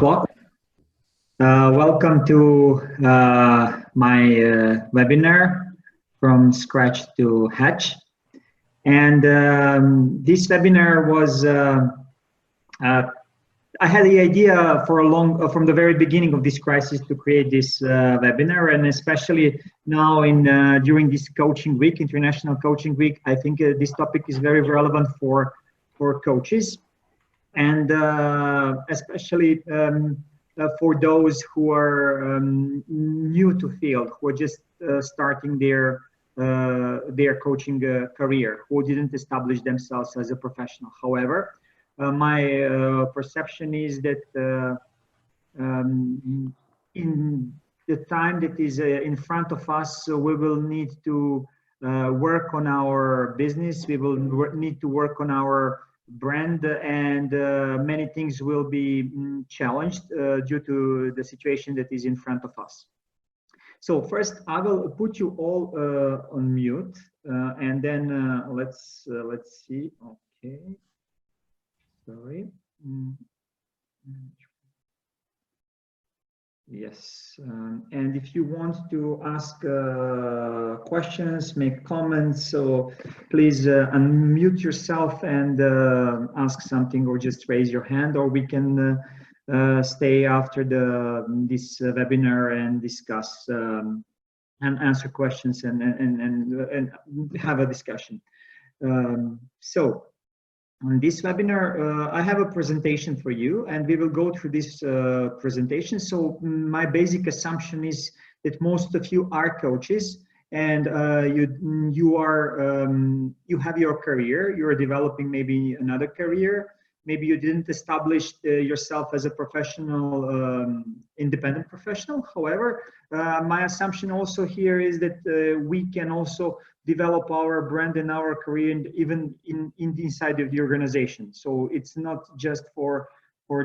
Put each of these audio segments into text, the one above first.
Well, welcome to my webinar from scratch to hatch. And this webinar was, I had the idea for from the very beginning of this crisis to create this webinar, and especially now during this coaching week, International Coaching Week, I think this topic is very relevant for coaches, and especially for those who are new to field, who are just starting their coaching career, who didn't establish themselves as a professional. However, my perception is that in the time that is in front of us, we will need to work on our business. We will need to work on our brand, and many things will be challenged due to the situation that is in front of us. So first, I will put you all on mute, and then let's see. Okay, sorry. Yes, and if you want to ask questions, make comments, so please unmute yourself and ask something, or just raise your hand, or we can stay after this webinar and discuss and answer questions and have a discussion. So on this webinar, I have a presentation for you, and we will go through this presentation. So my basic assumption is that most of you are coaches, and you have your career. You are developing maybe another career. Maybe you didn't establish yourself as a professional, independent professional. However, my assumption also here is that we can also develop our brand and our career, and even inside of the organization. So it's not just for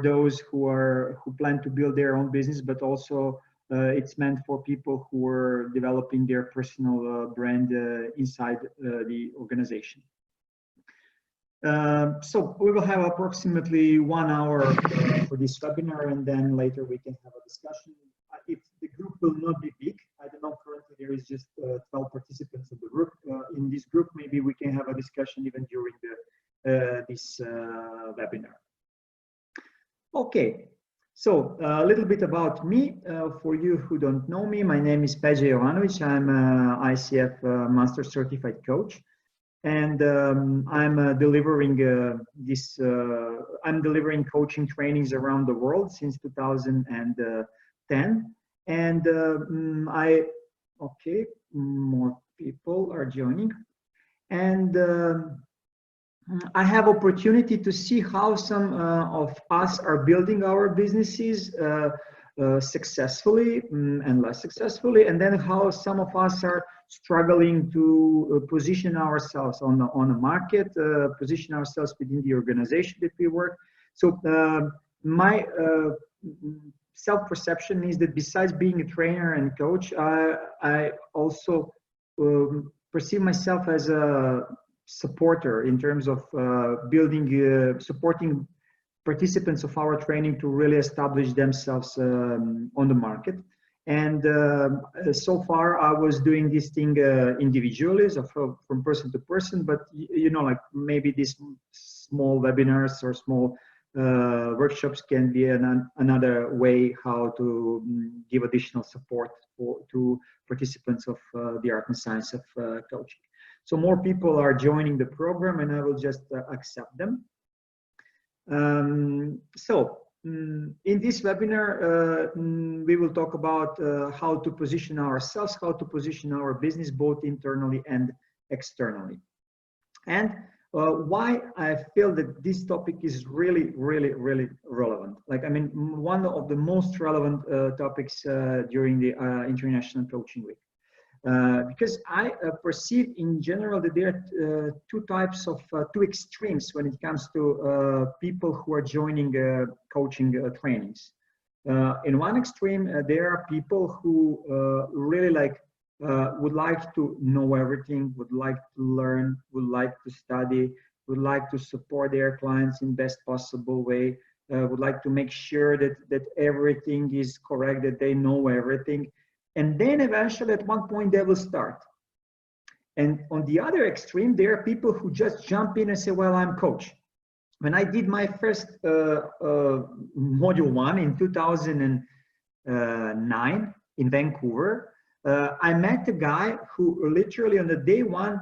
those who plan to build their own business, but also it's meant for people who are developing their personal brand inside the organization. So we will have approximately 1 hour for this webinar, and then later we can have a discussion. If the group will not be big, I don't know, currently there is just 12 participants in the group. In this group, maybe we can have a discussion even during this webinar. Okay, so a little bit about me. For you who don't know me, my name is Pedja Jovanovic. I'm an ICF Master Certified Coach. And I'm delivering I'm delivering coaching trainings around the world since 2010. And okay, more people are joining. And I have opportunity to see how some of us are building our businesses successfully and less successfully, and then how some of us are struggling to position ourselves on the market, position ourselves within the organization that we work. So my self-perception is that besides being a trainer and coach, I also perceive myself as a supporter in terms of supporting participants of our training to really establish themselves on the market. And so far I was doing this thing individually, so from person to person, but you know, like maybe these small webinars or small workshops can be another way how to give additional support to participants of the art and science of coaching. So more people are joining the program, and I will just accept them. In this webinar, we will talk about how to position ourselves, how to position our business, both internally and externally. And why I feel that this topic is really, really, really relevant. Like, I mean, one of the most relevant topics during the International Coaching Week. Because I perceive in general that there are two extremes when it comes to people who are joining coaching trainings. In one extreme, there are people who really would like to know everything, would like to learn, would like to study, would like to support their clients in best possible way, would like to make sure that everything is correct, that they know everything. And then eventually at one point they will start. And on the other extreme, there are people who just jump in and say, well, I'm coach. When I did my first module 1 in 2009 in Vancouver, I met a guy who literally on the day 1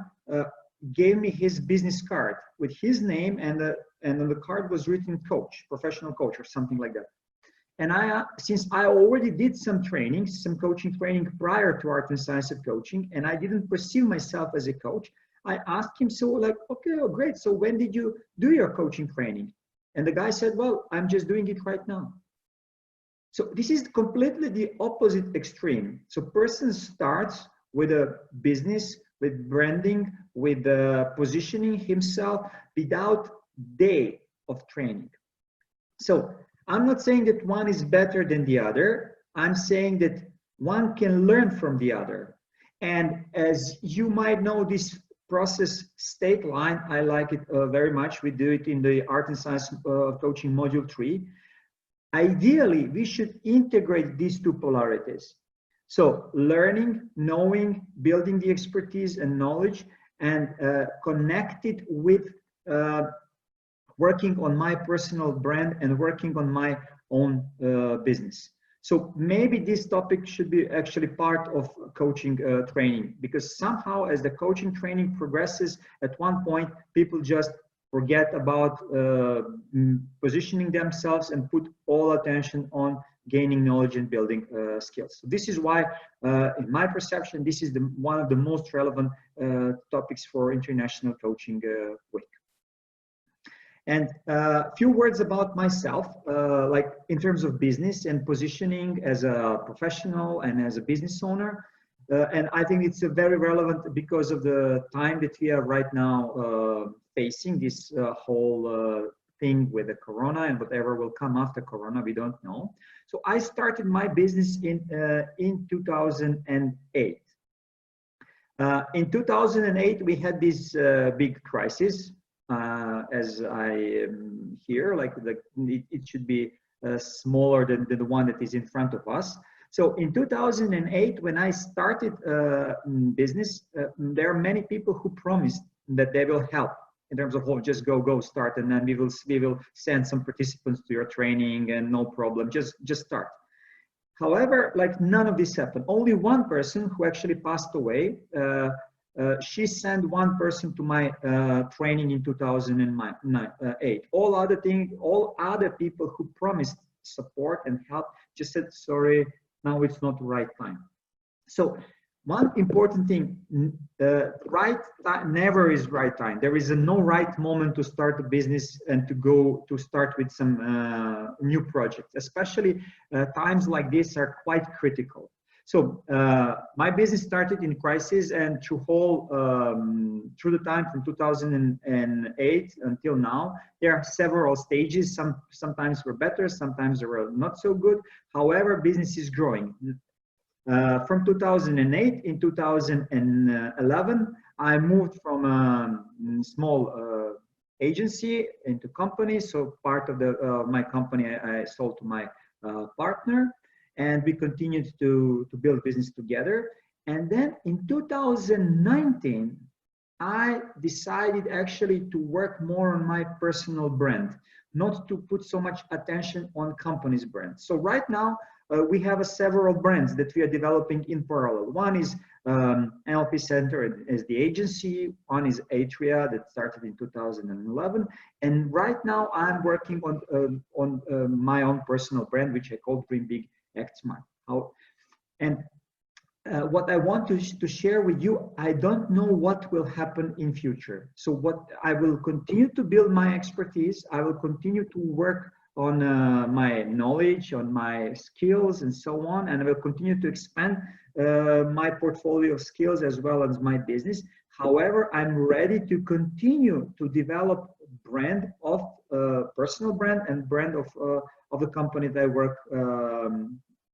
gave me his business card with his name, and on the card was written coach, professional coach or something like that. And since I already did some training, some coaching training prior to Art and Science of Coaching, and I didn't perceive myself as a coach, I asked him, so like, okay, oh, great. So when did you do your coaching training? And the guy said, well, I'm just doing it right now. So this is completely the opposite extreme. So person starts with a business, with branding, with positioning himself without day of training. So I'm not saying that one is better than the other. I'm saying that one can learn from the other. And as you might know, this process state line, I like it very much. We do it in the Art and Science of Coaching Module 3. Ideally, we should integrate these two polarities. So learning, knowing, building the expertise and knowledge, and connect it with working on my personal brand and working on my own business. So maybe this topic should be actually part of coaching training, because somehow as the coaching training progresses, at one point people just forget about positioning themselves and put all attention on gaining knowledge and building skills. So this is why, in my perception, this is one of the most relevant topics for International Coaching Week. And a few words about myself, like in terms of business and positioning as a professional and as a business owner. And I think it's very relevant because of the time that we are right now facing, this whole thing with the corona and whatever will come after corona, we don't know. So I started my business in 2008. In 2008, we had this big crisis. As I hear, like it should be smaller than the one that is in front of us. So in 2008, when I started business, there are many people who promised that they will help in terms of, oh, just go start, and then we will send some participants to your training, and no problem, just start. However, like none of this happened. Only one person who actually passed away. She sent one person to my training in 2008. All other people who promised support and help just said, sorry, now it's not the right time. So one important thing, right time never is right time. There is no right moment to start a business and to start with some new projects. Especially times like this are quite critical. So my business started in crisis, and through the time from 2008 until now, there are several stages. Sometimes were better, sometimes they were not so good. However, business is growing. From 2008 in 2011, I moved from a small agency into company. So part of my company I sold to my partner. And we continued to build business together. And then in 2019, I decided actually to work more on my personal brand, not to put so much attention on company's brand. So right now, we have several brands that we are developing in parallel. One is NLP Center as the agency. One is Atria that started in 2011. And right now, I'm working on my own personal brand, which I call Dream Big, Act Smart. What I want to share with you, I don't know what will happen in future. So what I will continue to build my expertise. I will continue to work on my knowledge, on my skills, and so on. And I will continue to expand my portfolio of skills as well as my business. However, I'm ready to continue to develop brand of personal brand and brand of the company that I work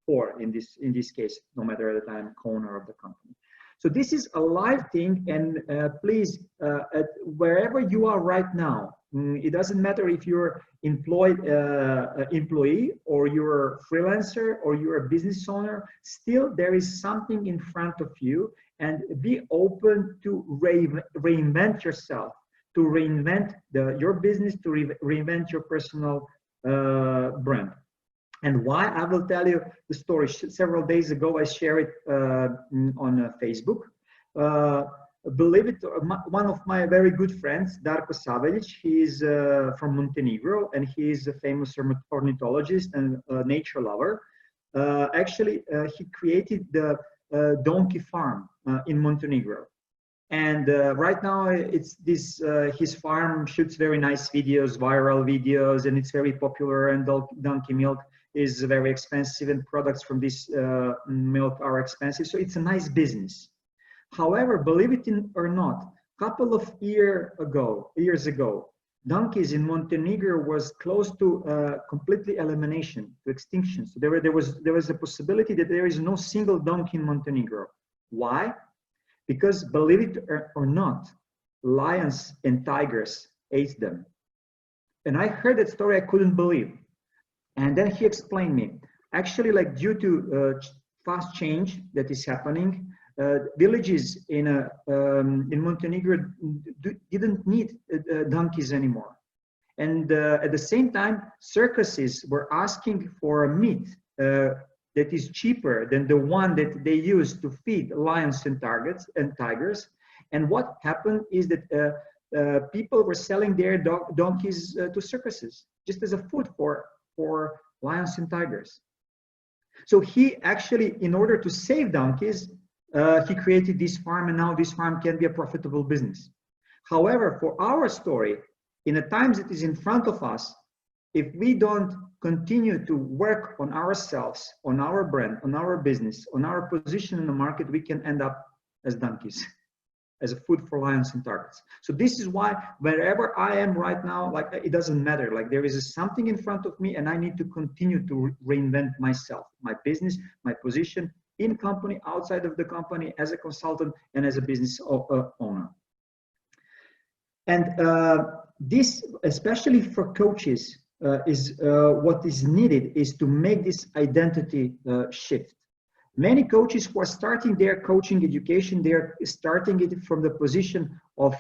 for in this case, no matter that I'm co-owner of the company. So this is a live thing, and please, wherever you are right now, it doesn't matter if you're employee or you're a freelancer or you're a business owner, still there is something in front of you, and be open to reinvent yourself, to reinvent your business, to reinvent your personal brand. And why? I will tell you the story. Several days ago, I shared it on Facebook. Believe it, one of my very good friends, Darko Savelic, he is from Montenegro, and he is a famous ornithologist and nature lover. Actually, he created the donkey farm in Montenegro. And right now, it's this his farm shoots very nice videos, viral videos, and it's very popular. And donkey milk is very expensive, and products from this milk are expensive. So it's a nice business. However, believe it or not, a couple of years ago, donkeys in Montenegro was close to completely elimination, to extinction. So there was a possibility that there is no single donkey in Montenegro. Why? Because believe it or not, lions and tigers ate them. And I heard that story, I couldn't believe. And then he explained me, actually, like due to fast change that is happening, villages in Montenegro didn't need donkeys anymore. And at the same time, circuses were asking for a meat that is cheaper than the one that they use to feed lions and tigers. And what happened is that people were selling their donkeys to circuses, just as a food for lions and tigers. So he actually, in order to save donkeys, he created this farm, and now this farm can be a profitable business. However, for our story, in the times that is in front of us, if we don't continue to work on ourselves, on our brand, on our business, on our position in the market, we can end up as donkeys, as a food for lions and tigers. So this is why wherever I am right now, like it doesn't matter, like there is something in front of me, and I need to continue to reinvent myself, my business, my position in company, outside of the company, as a consultant and as a business owner. And this, especially for coaches, is what is needed is to make this identity shift. Many coaches who are starting their coaching education, they're starting it from the position of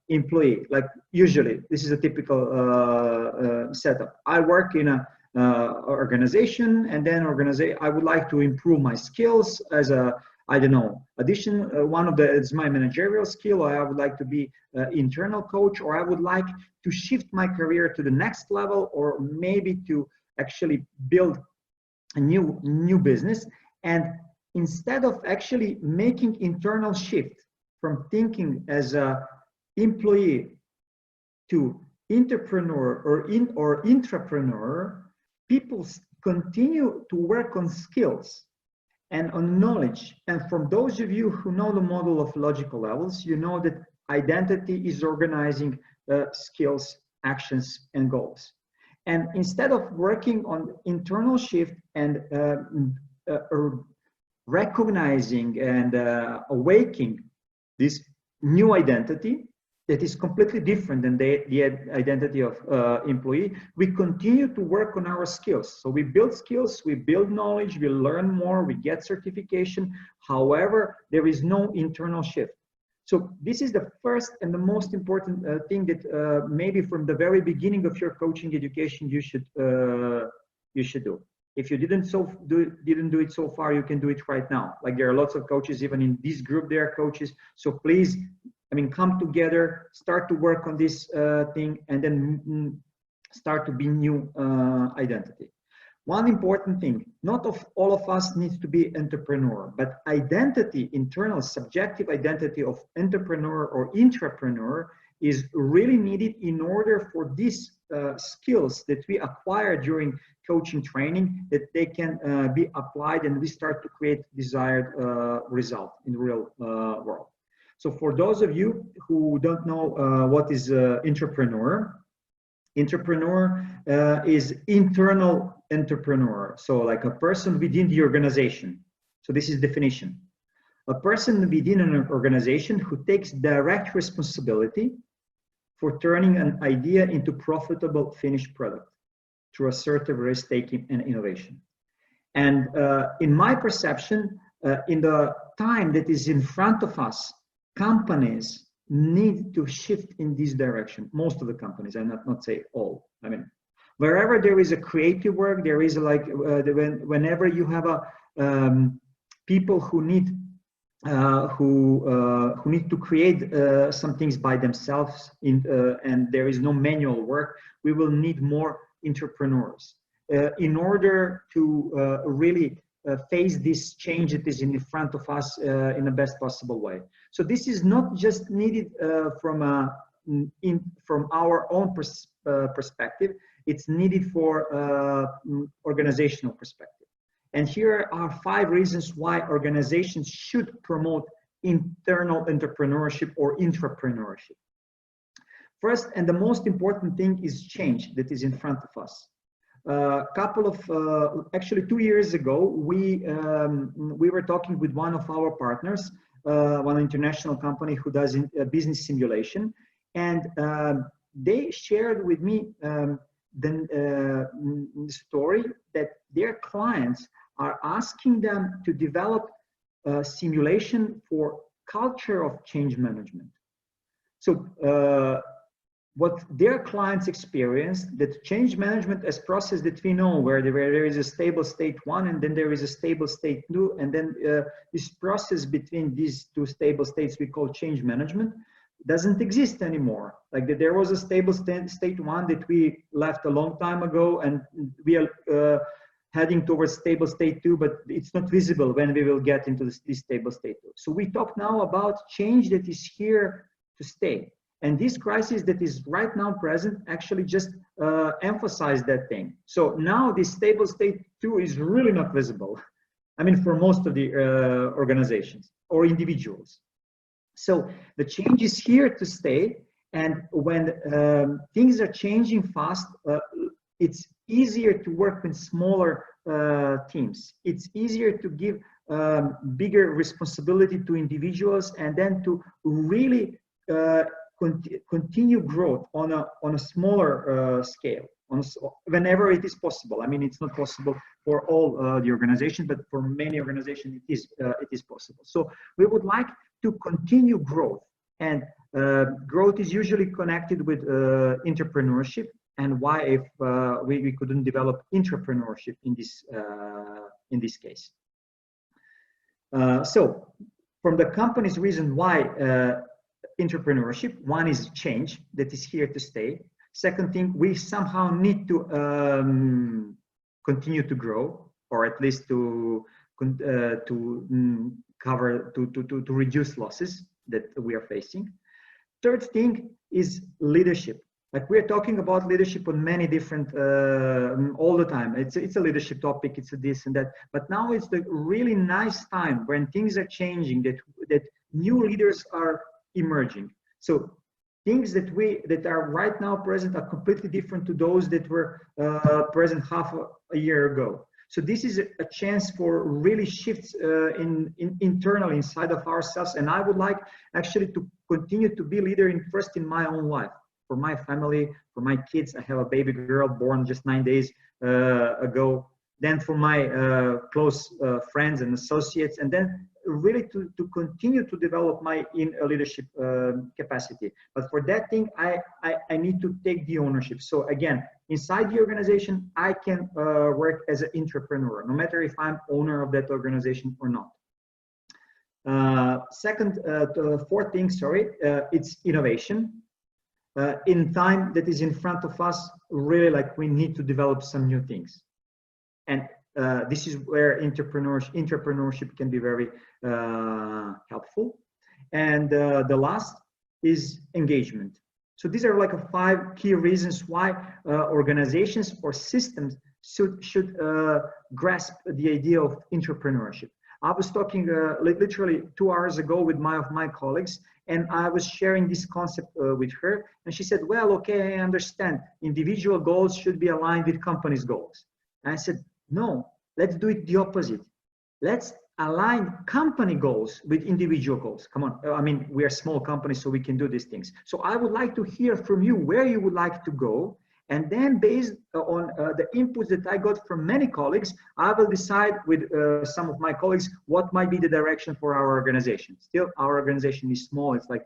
employee. Like usually, this is a typical setup. I work in a organization, and then I would like to improve my skills as a, I don't know, one of the is my managerial skill, or I would like to be internal coach, or I would like to shift my career to the next level, or maybe to actually build a new business. And instead of actually making internal shift from thinking as a employee to entrepreneur or intrapreneur, people continue to work on skills and on knowledge. And from those of you who know the model of logical levels, you know that identity is organizing skills, actions, and goals. And instead of working on internal shift and recognizing and awakening this new identity that is completely different than the identity of employee, we continue to work on our skills. So we build skills, we build knowledge, we learn more, we get certification. However, there is no internal shift. So this is the first and the most important thing that maybe from the very beginning of your coaching education you should do. If you didn't do it so far, you can do it right now. Like there are lots of coaches, even in this group, there are coaches. So please, I mean, come together, start to work on this thing, and then start to be new identity. One important thing, not all of us needs to be entrepreneur, but identity, internal subjective identity of entrepreneur or intrapreneur is really needed in order for these skills that we acquire during coaching training, that they can be applied and we start to create desired result in the real world. So for those of you who don't know what is intrapreneur is internal entrepreneur. So like a person within the organization. So this is definition. A person within an organization who takes direct responsibility for turning an idea into profitable finished product through assertive risk-taking and innovation. And in my perception, in the time that is in front of us, companies need to shift in this direction. Most of the companies, I not say all. I mean, wherever there is a creative work, there is like whenever you have a people who need to create some things by themselves, and there is no manual work, we will need more entrepreneurs in order to really face this change that is in front of us in the best possible way. So this is not just needed from our own perspective, it's needed for organizational perspective. And here are 5 reasons why organizations should promote internal entrepreneurship or intrapreneurship. First, and the most important thing is change that is in front of us. Actually 2 years ago, we were talking with one of our partners, one international company who does business simulation, and they shared with me the story that their clients are asking them to develop a simulation for culture of change management. So what their clients experienced, that change management as process that we know, where there is a stable state 1 and then there is a stable state 2, and then this process between these 2 stable states we call change management, doesn't exist anymore. Like there was a stable state 1 that we left a long time ago, and we are heading towards stable state 2, but it's not visible when we will get into this stable state 2. So we talk now about change that is here to stay. And this crisis that is right now present actually just emphasize that thing. So now this stable state 2 is really not visible. I mean, for most of the organizations or individuals. So the change is here to stay. And when things are changing fast, it's easier to work with smaller teams. It's easier to give bigger responsibility to individuals, and then to really continue growth on a smaller scale, whenever it is possible. I mean, it's not possible for all the organizations, but for many organizations it is possible. So we would like to continue growth, and growth is usually connected with entrepreneurship. And why if we couldn't develop intrapreneurship in this case? So from the company's reason why entrepreneurship, one is change that is here to stay. Second thing, we somehow need to continue to grow, or at least to reduce losses that we are facing. Third thing is leadership. Like we're talking about leadership on many different, all the time. It's a leadership topic, it's a this and that. But now it's the really nice time when things are changing, that new leaders are emerging. So things that are right now present are completely different to those that were present half a year ago. So this is a chance for really shifts internally inside of ourselves. And I would like actually to continue to be leader first in my own life, for my family, for my kids. I have a baby girl born just 9 days ago. Then for my close friends and associates, and then really to continue to develop my leadership capacity. But for that thing, I need to take the ownership. So again, inside the organization, I can work as an entrepreneur, no matter if I'm owner of that organization or not. Fourth thing, it's innovation. In time that is in front of us, really, like, we need to develop some new things. And this is where entrepreneurship can be very helpful. And the last is engagement. So these are like 5 key reasons why organizations or systems should grasp the idea of entrepreneurship. I was talking literally 2 hours ago with my colleagues, and I was sharing this concept with her, and she said, well, okay, I understand. Individual goals should be aligned with company's goals. And I said, no, let's do it the opposite. Let's align company goals with individual goals. Come on, I mean, we are small companies, so we can do these things. So I would like to hear from you where you would like to go. And then based on the inputs that I got from many colleagues, I will decide with some of my colleagues what might be the direction for our organization. Still, our organization is small. It's like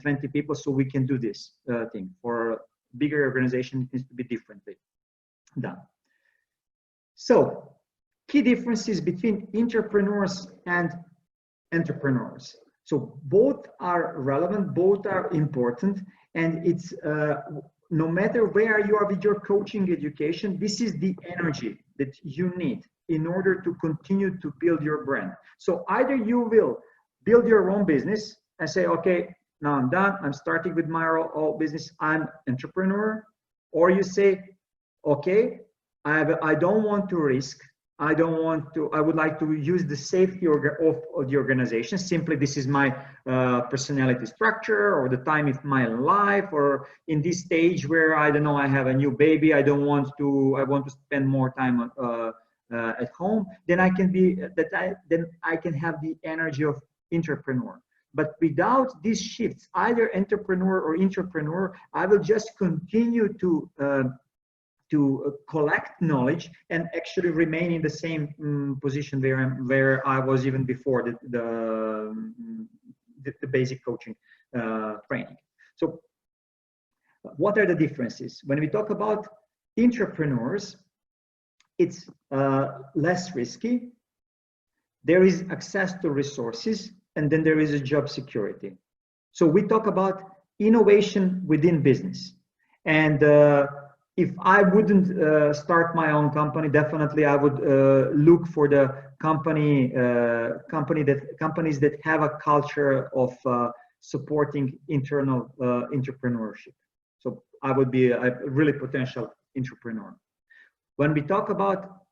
20 people, so we can do this thing. For a bigger organization, it needs to be differently done. So, key differences between intrapreneurs and entrepreneurs. So both are relevant, both are important, and it's no matter where you are with your coaching education, this is the energy that you need in order to continue to build your brand. So either you will build your own business and say, okay, now I'm done, I'm starting with my own business, I'm entrepreneur, or you say, okay, I don't want to risk, I would like to use the safety of the organization. Simply, this is my personality structure, or the time of my life, or in this stage where, I don't know, I have a new baby, I want to spend more time at home, then I can have the energy of intrapreneur. But without these shifts, either entrepreneur or intrapreneur, I will just continue to collect knowledge and actually remain in the same position where I was even before the basic coaching training. So what are the differences? When we talk about intrapreneurs, it's less risky. There is access to resources, and then there is a job security. So we talk about innovation within business. And if I wouldn't start my own company, definitely I would look for the companies that have a culture of supporting internal entrepreneurship. So I would be a really potential entrepreneur. When we talk about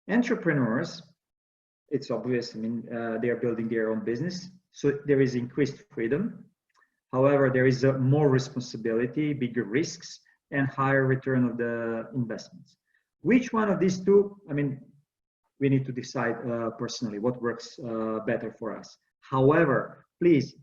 entrepreneurs, it's obvious. I mean, they are building their own business, so there is increased freedom. However, there is more responsibility, bigger risks, and higher return of the investments. Which one of these two? I mean, we need to decide personally what works better for us. However, please,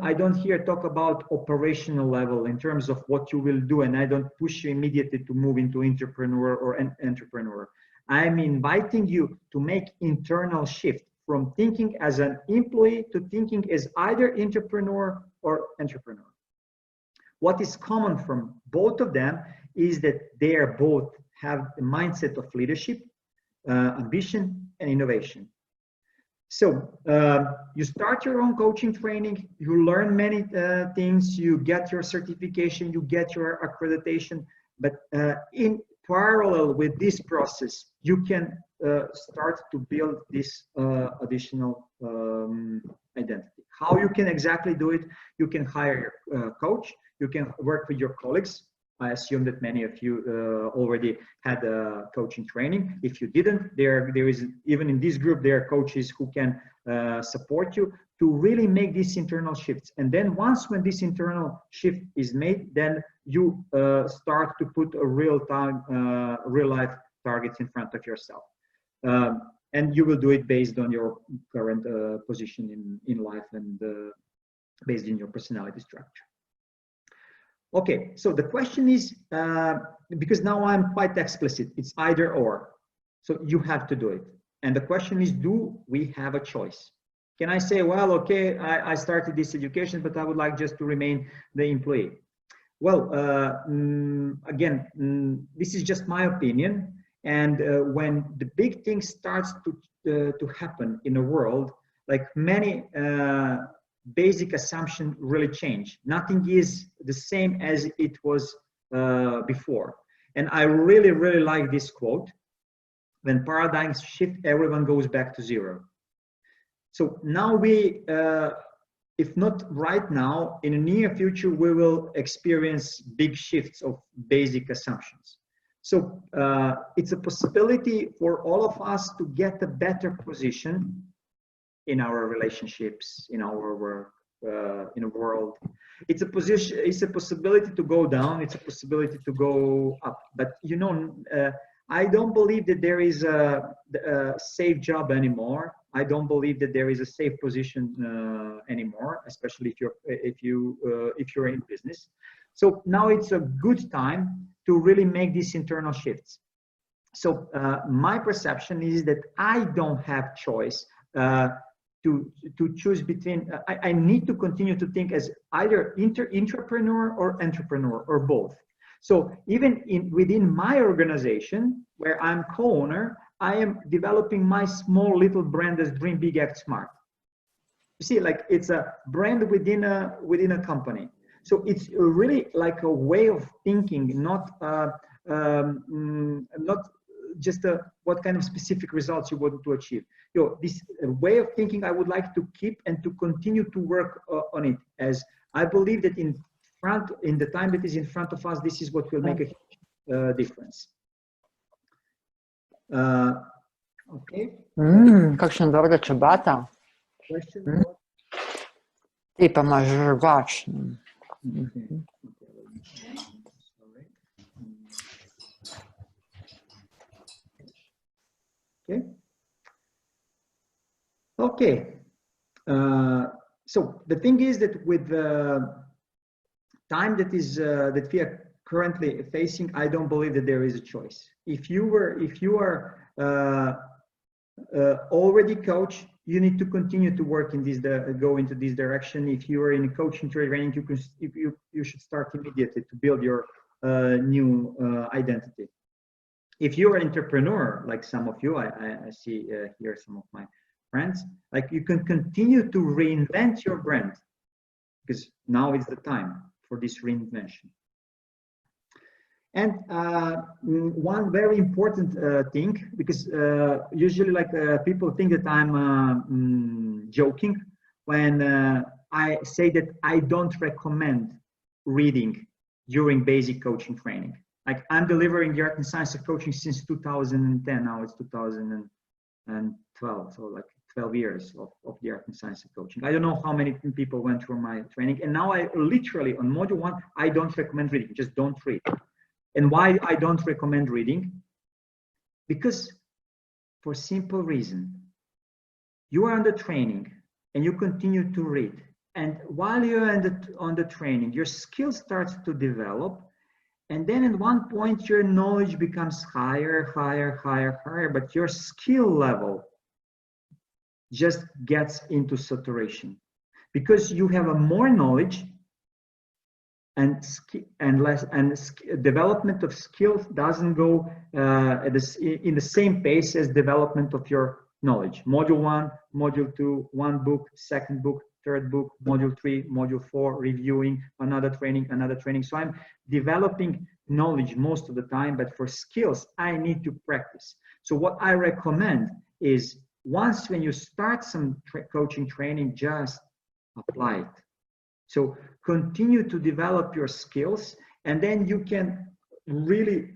I don't here talk about operational level in terms of what you will do, and I don't push you immediately to move into intrapreneur or an entrepreneur. I'm inviting you to make internal shift from thinking as an employee to thinking as either entrepreneur or entrepreneur. What is common from both of them is that they are both have the mindset of leadership, ambition, and innovation. So you start your own coaching training, you learn many things, you get your certification, you get your accreditation, but in parallel with this process, you can start to build this additional identity. How you can exactly do it? You can hire your coach, you can work with your colleagues. I assume that many of you already had coaching training. If you didn't, there is, even in this group, there are coaches who can support you to really make these internal shifts. And then when this internal shift is made, then you start to put a real life targets in front of yourself. And you will do it based on your current position in life and based on your personality structure. Okay, so the question is, because now I'm quite explicit, it's either or. So you have to do it. And the question is, do we have a choice? Can I say, well, okay, I started this education, but I would like just to remain the employee? Well, again, this is just my opinion. And when the big thing starts to happen in the world, like many basic assumptions really change. Nothing is the same as it was before. And I really, really like this quote: when paradigms shift, everyone goes back to zero. So now we, if not right now, in the near future, we will experience big shifts of basic assumptions. So it's a possibility for all of us to get a better position in our relationships, in our work, in the world. It's a possibility to go down, it's a possibility to go up. But I don't believe that there is a safe job anymore. I don't believe that there is a safe position anymore, especially if you're in business. So now it's a good time to really make these internal shifts. So my perception is that I don't have choice to choose between. I need to continue to think as either intrapreneur or entrepreneur or both. So even within my organization, where I'm co-owner, I am developing my small little brand as Dream Big, Act Smart. You see, like it's a brand within a company. So it's really like a way of thinking, not just what kind of specific results you want to achieve. This way of thinking I would like to keep and to continue to work on it, as I believe that in the time that is in front of us, this is what will make a huge difference. Okay. Как же дорого чабата. Типа жвачным. Okay. Okay. So the thing is that with the time that we are currently facing, I don't believe that there is a choice. If you are already coach, you need to continue to work in this, go into this direction. If you are in a coaching training, you should start immediately to build your new identity. If you are an entrepreneur, like some of you, I see here some of my friends, like you can continue to reinvent your brand, because now is the time for this reinvention. And one very important thing, because usually like people think that I'm joking when I say that I don't recommend reading during basic coaching training. Like I'm delivering the art and science of coaching since 2010, now it's 2012, so like 12 years of the art and science of coaching. I don't know how many people went through my training, and now I literally on module 1, I don't recommend reading, just don't read. And why I don't recommend reading? Because for simple reason, you are on the training and you continue to read. And while you're on the training, your skill starts to develop. And then at one point, your knowledge becomes higher, but your skill level just gets into saturation because you have a more knowledge and development of skills doesn't go in the same pace as development of your knowledge. Module 1, module 2, one book, second book, third book, module 3, module 4, reviewing, another training. So I'm developing knowledge most of the time, but for skills, I need to practice. So what I recommend is once when you start some coaching training, just apply it. So continue to develop your skills, and then you can really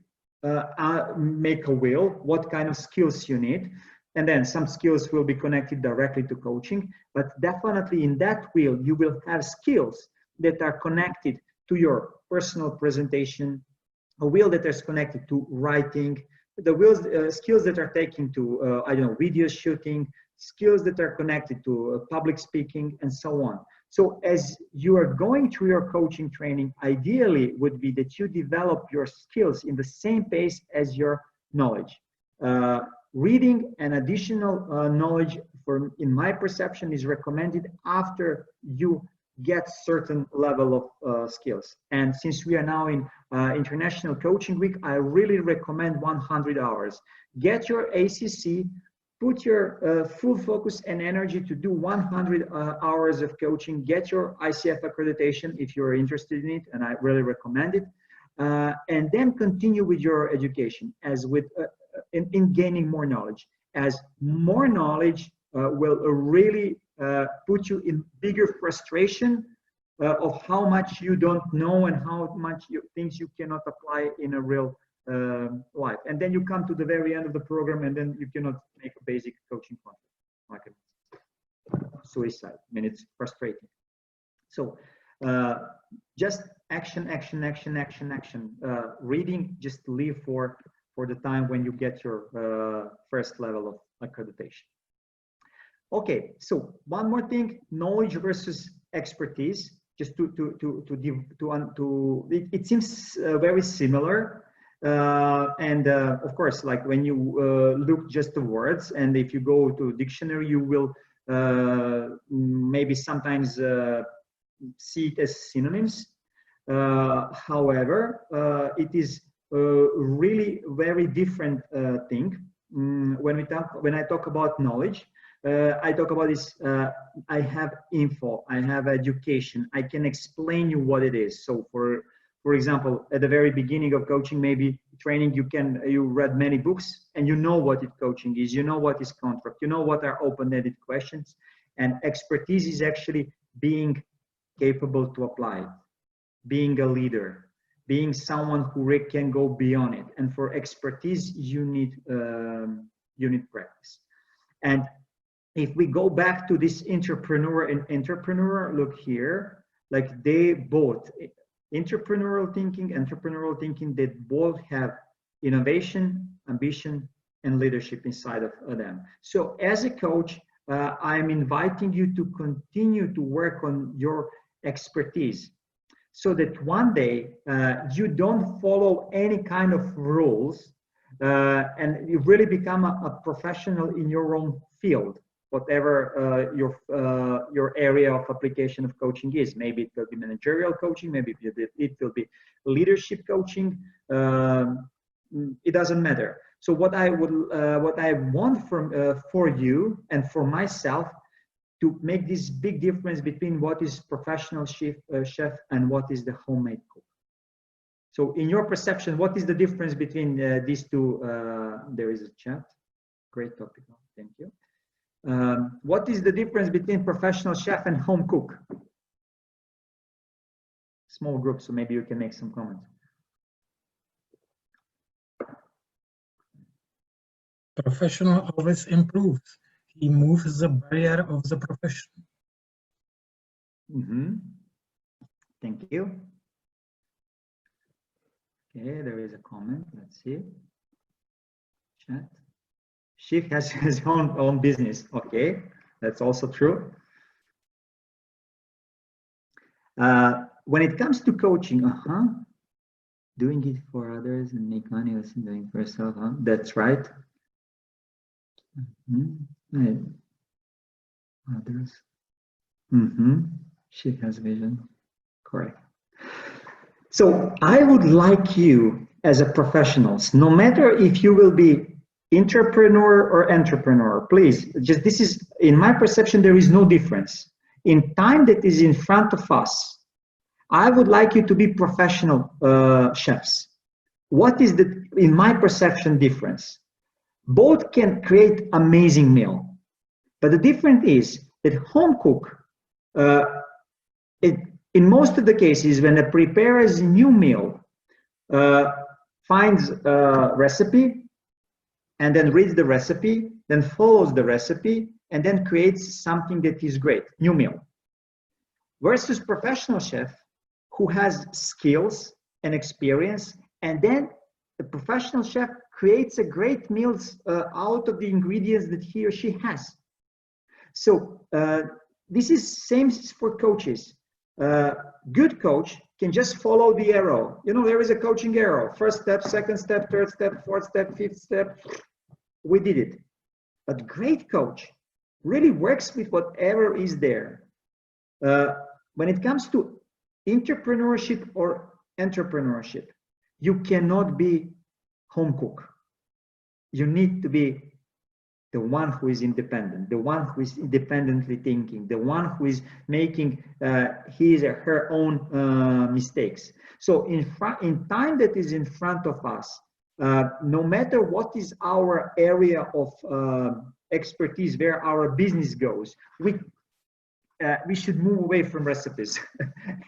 make a wheel, what kind of skills you need. And then some skills will be connected directly to coaching, but definitely in that wheel, you will have skills that are connected to your personal presentation, a wheel that is connected to writing, the wheels, skills that are taken to, I don't know, video shooting, skills that are connected to public speaking, and so on. So as you are going through your coaching training, ideally would be that you develop your skills in the same pace as your knowledge. Reading and additional knowledge, in my perception, is recommended after you get certain level of skills. And since we are now in International Coaching Week, I really recommend 100 hours. Get your ACC, put your full focus and energy to do 100 hours of coaching, get your ICF accreditation if you're interested in it, and I really recommend it. And then continue with your education as with in gaining more knowledge, as more knowledge will really put you in bigger frustration of how much you don't know and how much things you cannot apply in a real life. And then you come to the very end of the program and then you cannot make a basic coaching contract, like suicide. I mean, it's frustrating. So just action. Reading, just leave for the time when you get your first level of accreditation. Okay, so one more thing: knowledge versus expertise. Just it seems very similar. And of course, like when you look just the words, and if you go to dictionary, you will maybe sometimes see it as synonyms. However, it is really very different thing. When I talk about knowledge, I talk about this. I have info, I have education, I can explain you what it is. So for example, at the very beginning of coaching, maybe training, you read many books and you know what coaching is, you know what is contract, you know what are open-ended questions, and expertise is actually being capable to apply it, being a leader, being someone who can go beyond it. And for expertise, you need practice. And if we go back to this intrapreneur and entrepreneur, look here, like they both, entrepreneurial thinking, they both have innovation, ambition, and leadership inside of them. So as a coach, I'm inviting you to continue to work on your expertise, so that one day you don't follow any kind of rules, and you really become a professional in your own field, whatever your area of application of coaching is. Maybe it will be managerial coaching, maybe it will be leadership coaching. It doesn't matter. So what I want for you and for myself, to make this big difference between what is professional chef and what is the homemade cook. So in your perception, what is the difference between these two? There is a chat. Great topic. Thank you. What is the difference between professional chef and home cook? Small group, so maybe you can make some comments. Professional always improves. He moves the barrier of the profession. Thank you. Okay, there is a comment. Let's see. Chat. Chef has his own business. Okay, that's also true. When it comes to coaching, doing it for others and make money, or doing it for yourself, that's right. Others. Chef has vision. Correct. So I would like you as a professionals, no matter if you will be intrapreneur or entrepreneur, please, just this is, in my perception, there is no difference. In time that is in front of us, I would like you to be professional chefs. What is the, in my perception, difference? Both can create amazing meal, but the difference is that home cook, in most of the cases, when a prepares a new meal, finds a recipe and then reads the recipe, then follows the recipe, and then creates something that is great, new meal. Versus professional chef who has skills and experience, and then the professional chef creates a great meals out of the ingredients that he or she has. So this is same for coaches. Good coach can just follow the arrow. You know, there is a coaching arrow. First step, second step, third step, fourth step, fifth step. We did it. But great coach really works with whatever is there. When it comes to entrepreneurship or entrepreneurship, you cannot be home cook. You need to be the one who is independent, the one who is independently thinking, the one who is making his or her own mistakes. So in time that is in front of us, no matter what is our area of expertise, where our business goes, we should move away from recipes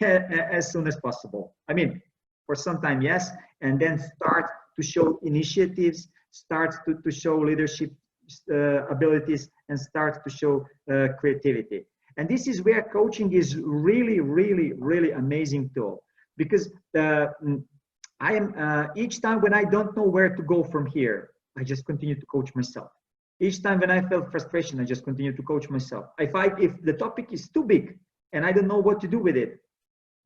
as soon as possible. I mean, for some time, yes, and then start to show initiatives, start to show leadership abilities, and start to show creativity. And this is where coaching is really, really, really amazing tool, because I am each time when I don't know where to go from here, I just continue to coach myself. Each time when I felt frustration, I just continue to coach myself. If the topic is too big and I don't know what to do with it,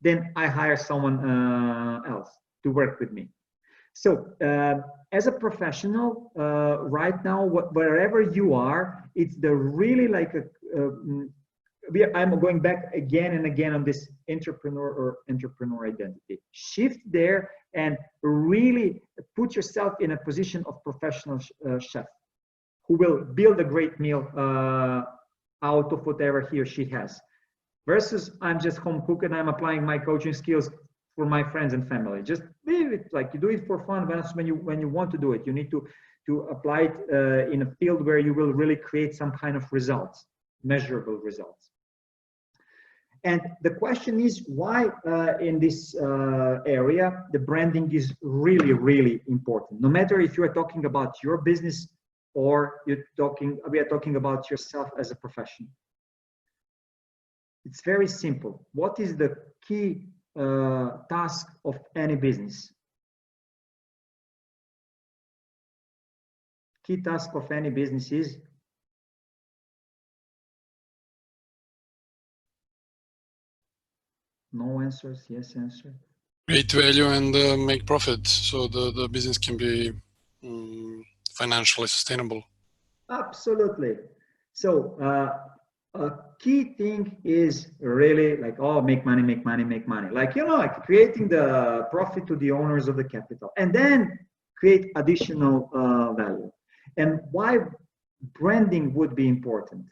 then I hire someone else to work with me. So as a professional, right now, wherever you are, it's the really like I'm going back again and again on this entrepreneur identity. Shift there and really put yourself in a position of professional chef who will build a great meal out of whatever he or she has. Versus I'm just home cook and I'm applying my coaching skills for my friends and family. Just leave it, like you do it for fun. When you want to do it, you need to apply it in a field where you will really create some kind of results, measurable results. And the question is why in this area, the branding is really, really important. No matter if you are talking about your business or we are talking about yourself as a professional. It's very simple. What is the key task of any business? Key task of any business is no answers, yes answer. Create value and make profit, so the business can be financially sustainable. Absolutely. So a key thing is really like, oh, make money, make money, make money. Like, you know, like creating the profit to the owners of the capital and then create additional value. And why branding would be important?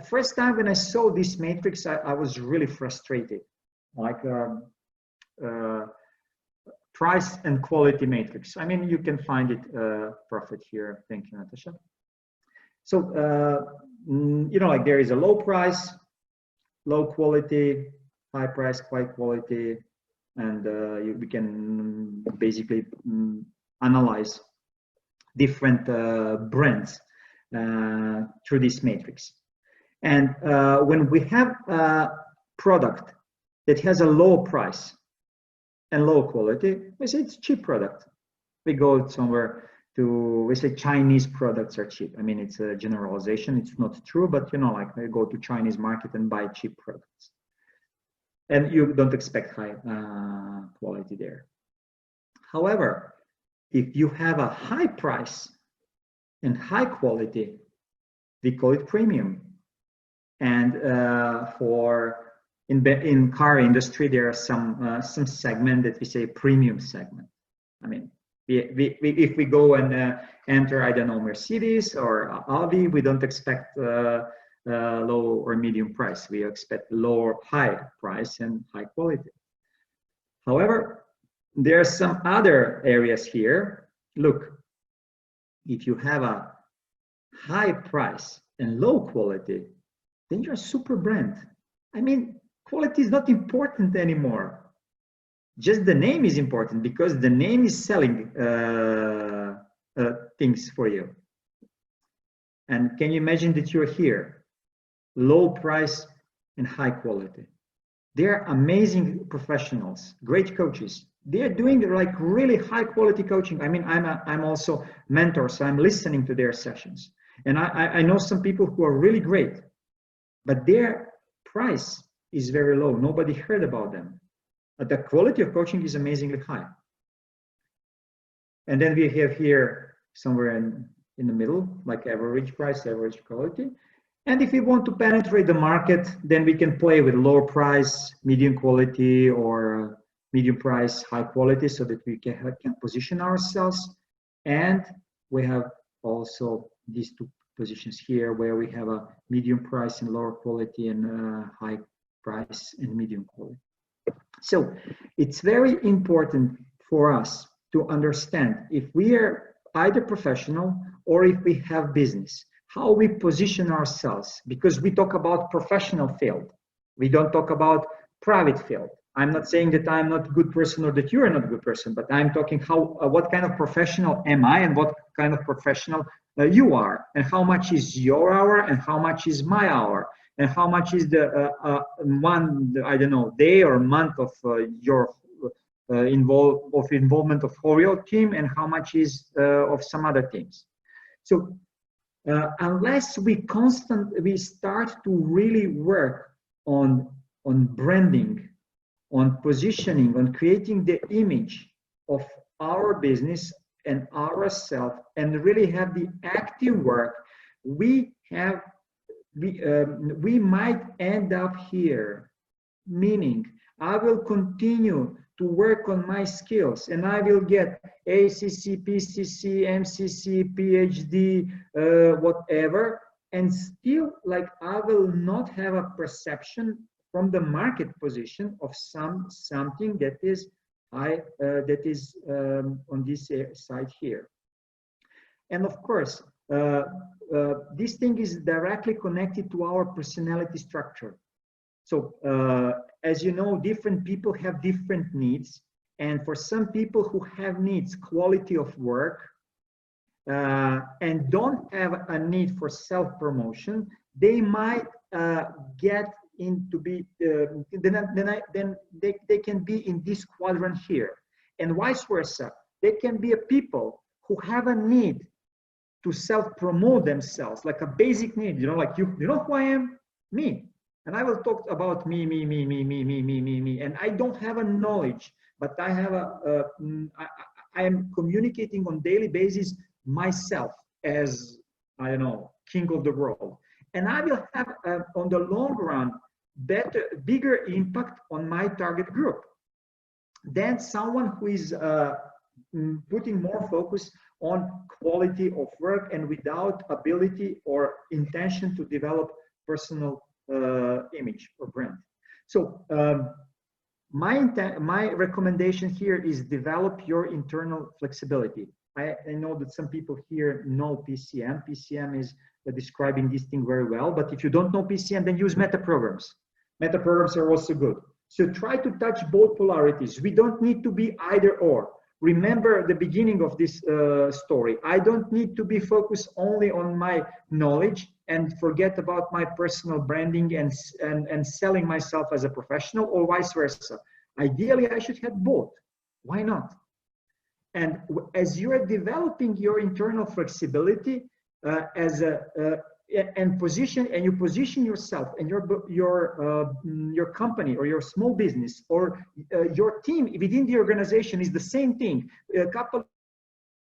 First time when I saw this matrix, I was really frustrated. Like price and quality matrix. I mean, you can find it profit here. Thank you, Natasha. So, you know, like there is a low price, low quality, high price, high quality, and we can basically analyze different brands through this matrix. And when we have a product that has a low price and low quality, we say it's cheap product. We go somewhere we say Chinese products are cheap. I mean, it's a generalization. It's not true, but you know, like I go to Chinese market and buy cheap products. And you don't expect high quality there. However, if you have a high price and high quality, we call it premium. And in car industry, there are some segment that we say premium segment. I mean, if we go and enter, I don't know, Mercedes or Audi, we don't expect low or medium price. We expect low or high price and high quality. However, there are some other areas here. Look, if you have a high price and low quality, then you're a super brand. I mean, quality is not important anymore. Just the name is important because the name is selling things for you. And can you imagine that you're here, low price and high quality? They're amazing professionals, great coaches. They're doing like really high quality coaching. I mean, I'm also mentor, so I'm listening to their sessions. And I know some people who are really great, but their price is very low. Nobody heard about them. But the quality of coaching is amazingly high. And then we have here somewhere in the middle, like average price, average quality. And if we want to penetrate the market, then we can play with low price, medium quality, or medium price, high quality, so that we can position ourselves. And we have also these two positions here where we have a medium price and lower quality and high price and medium quality. So it's very important for us to understand if we are either professional or if we have business, how we position ourselves, because we talk about professional field. We don't talk about private field. I'm not saying that I'm not a good person or that you are not a good person, but I'm talking what kind of professional am I and what kind of professional you are, and how much is your hour and how much is my hour, and how much is the I don't know, day or month of your involvement of whole team, and how much is of some other teams. So unless we start to really work on branding, on positioning, on creating the image of our business and ourselves, and really have the active work, we might end up here, meaning I will continue to work on my skills and I will get ACC, PCC, MCC, PhD, whatever, and still like I will not have a perception from the market position of something that is on this side here. And of course, this thing is directly connected to our personality structure. So as you know, different people have different needs. And for some people who have needs, quality of work, and don't have a need for self-promotion, they might get into then they can be in this quadrant here. And vice versa. They can be a people who have a need to self-promote themselves, like a basic need, you know, like you know who I am? Me. And I will talk about me, and I don't have a knowledge, but I have I am communicating on daily basis myself as, I don't know, king of the world. And I will have, on the long run, bigger impact on my target group than someone who is putting more focus on quality of work and without ability or intention to develop personal image or brand. So my recommendation here is develop your internal flexibility. I know that some people here know PCM. PCM is describing this thing very well, but if you don't know PCM, then use meta programs. Meta programs are also good. So try to touch both polarities. We don't need to be either or. Remember the beginning of this story. I don't need to be focused only on my knowledge and forget about my personal branding and selling myself as a professional, or vice versa. Ideally, I should have both. Why not? And as you are developing your internal flexibility and you position yourself and your company or your small business or your team within the organization is the same thing. A couple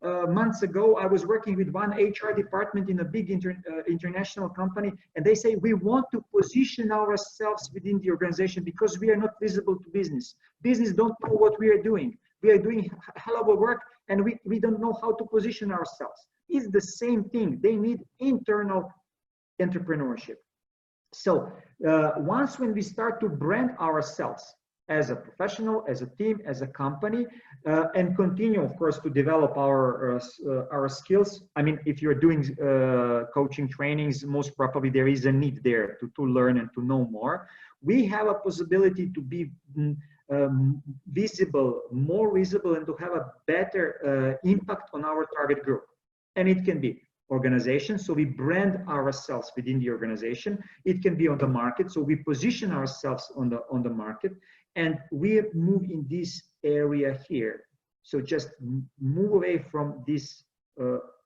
months ago, I was working with one HR department in a big international company, and they say, we want to position ourselves within the organization because we are not visible to business. Business don't know what we are doing. We are doing a hell of a work, and we don't know how to position ourselves. It's the same thing. They need internal entrepreneurship. So once when we start to brand ourselves as a professional, as a team, as a company, and continue, of course, to develop our skills. I mean, if you're doing coaching trainings, most probably there is a need there to learn and to know more. We have a possibility to be more visible, and to have a better impact on our target group. And it can be organization, so we brand ourselves within the organization. It can be on the market, so we position ourselves on the market, and we move in this area here. So just move away from this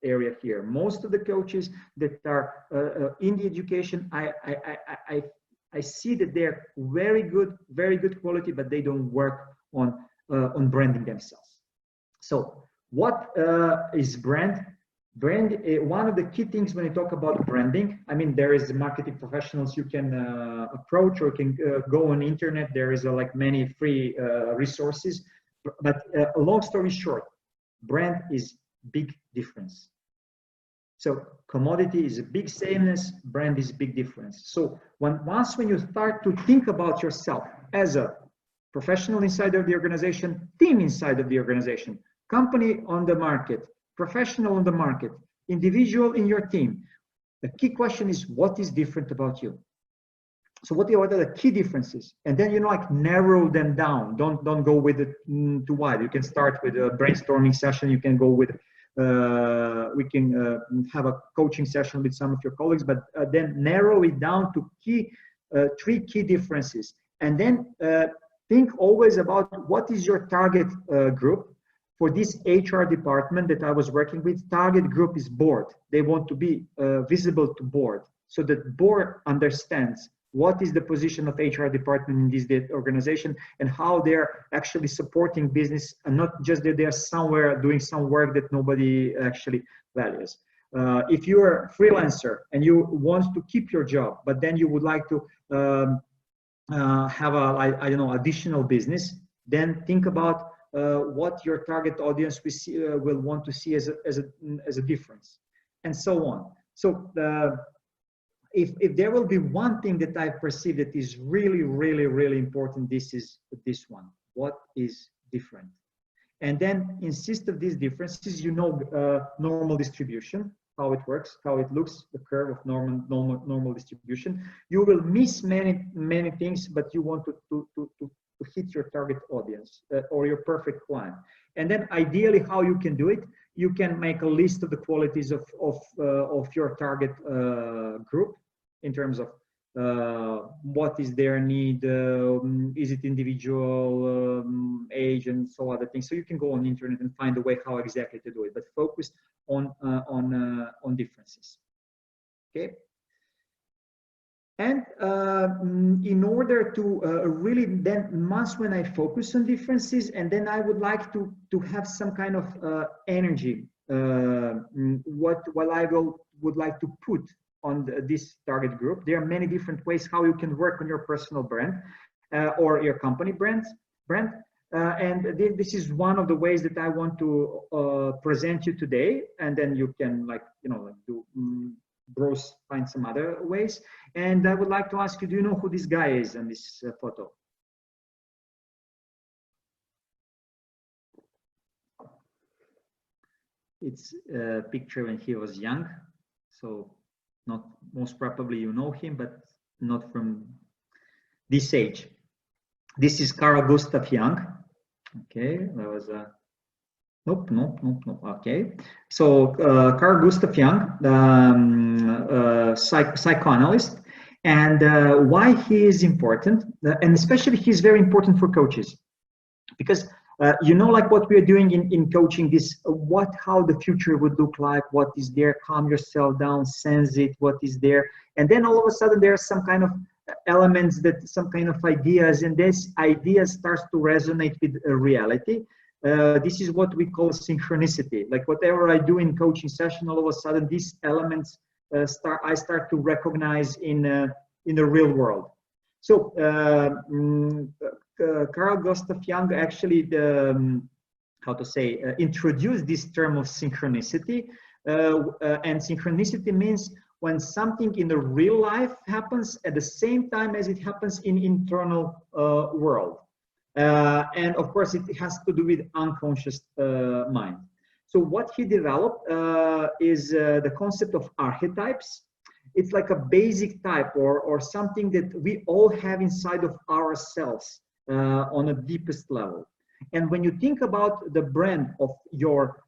area here. Most of the coaches that are in the education, I see that they're very good quality, but they don't work on branding themselves. So what is brand? Brand, one of the key things when you talk about branding, I mean, there is marketing professionals you can approach, or can go on internet. There is like many free resources, but a long story short, brand is big difference. So commodity is a big sameness, brand is a big difference. So once when you start to think about yourself as a professional inside of the organization, team inside of the organization, company on the market, professional on the market, individual in your team, the key question is, what is different about you? So what are the key differences? And then, you know, like narrow them down. Don't go with it too wide. You can start with a brainstorming session. You can go with we can have a coaching session with some of your colleagues, but then narrow it down to three key differences. And then think always about what is your target group. For this HR department that I was working with, target group is board. They want to be visible to board, so that board understands what is the position of HR department in this organization and how they're actually supporting business, and not just that they're somewhere doing some work that nobody actually values. If you're a freelancer and you want to keep your job, but then you would like to have a, I don't know, additional business, then think about what your target audience will want to see as a difference, and so on. So if there will be one thing that I perceive that is really, really, really important, this is this one. What is different? And then insist of these differences, you know, normal distribution, how it works, how it looks, the curve of normal distribution. You will miss many things, but you want to hit your target audience or your perfect client. And then ideally, how you can do it, you can make a list of the qualities of your target group in terms of what is their need, is it individual, age, and so other things. So you can go on the internet and find a way how exactly to do it, but focus on differences. Okay. And in order to really then, once when I focus on differences, and then I would like to have some kind of energy, what I would like to put on this target group. There are many different ways how you can work on your personal brand or your company brand. And this is one of the ways that I want to present you today. And then you can, like, you know, do browse, find some other ways. And I would like to ask you, do you know who this guy is in this photo? It's a picture when he was young. So not most probably you know him, but not from this age. This is Carl Gustav Jung. Okay, that was a nope. Okay, so Carl Gustav Jung, psychoanalyst, and why he is important, and especially he's very important for coaches, because you know, like what we are doing in coaching, this how the future would look like, what is there, calm yourself down, sense it, what is there, and then all of a sudden there are some kind of elements, that some kind of ideas, and this idea starts to resonate with reality. This is what we call synchronicity. Like whatever I do in coaching session, all of a sudden these elements I start to recognize in the real world. So Carl Gustav Jung actually introduced this term of synchronicity, and synchronicity means when something in the real life happens at the same time as it happens in internal world. And of course, it has to do with unconscious mind. So what he developed is the concept of archetypes. It's like a basic type or something that we all have inside of ourselves on a deepest level. And when you think about the brand of your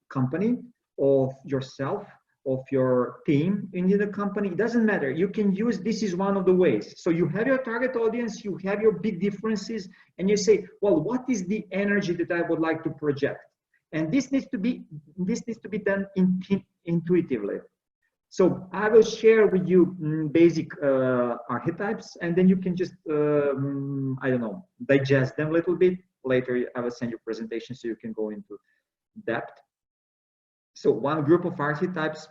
company, of yourself, of your team in the company, it doesn't matter. You can use, this is one of the ways. So you have your target audience, you have your big differences, and you say, well, what is the energy that I would like to project? And this needs to be done intuitively. So I will share with you basic archetypes, and then you can just, I don't know, digest them a little bit. Later, I will send you a presentation so you can go into depth. So one group of archetypes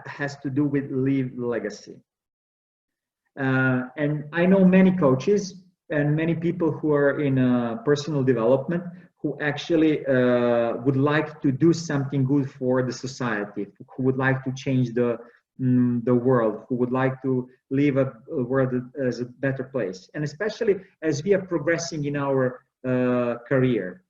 has to do with leave legacy. And I know many coaches and many people who are in personal development who actually would like to do something good for the society, who would like to change the world, who would like to leave a world as a better place. And especially as we are progressing in our career.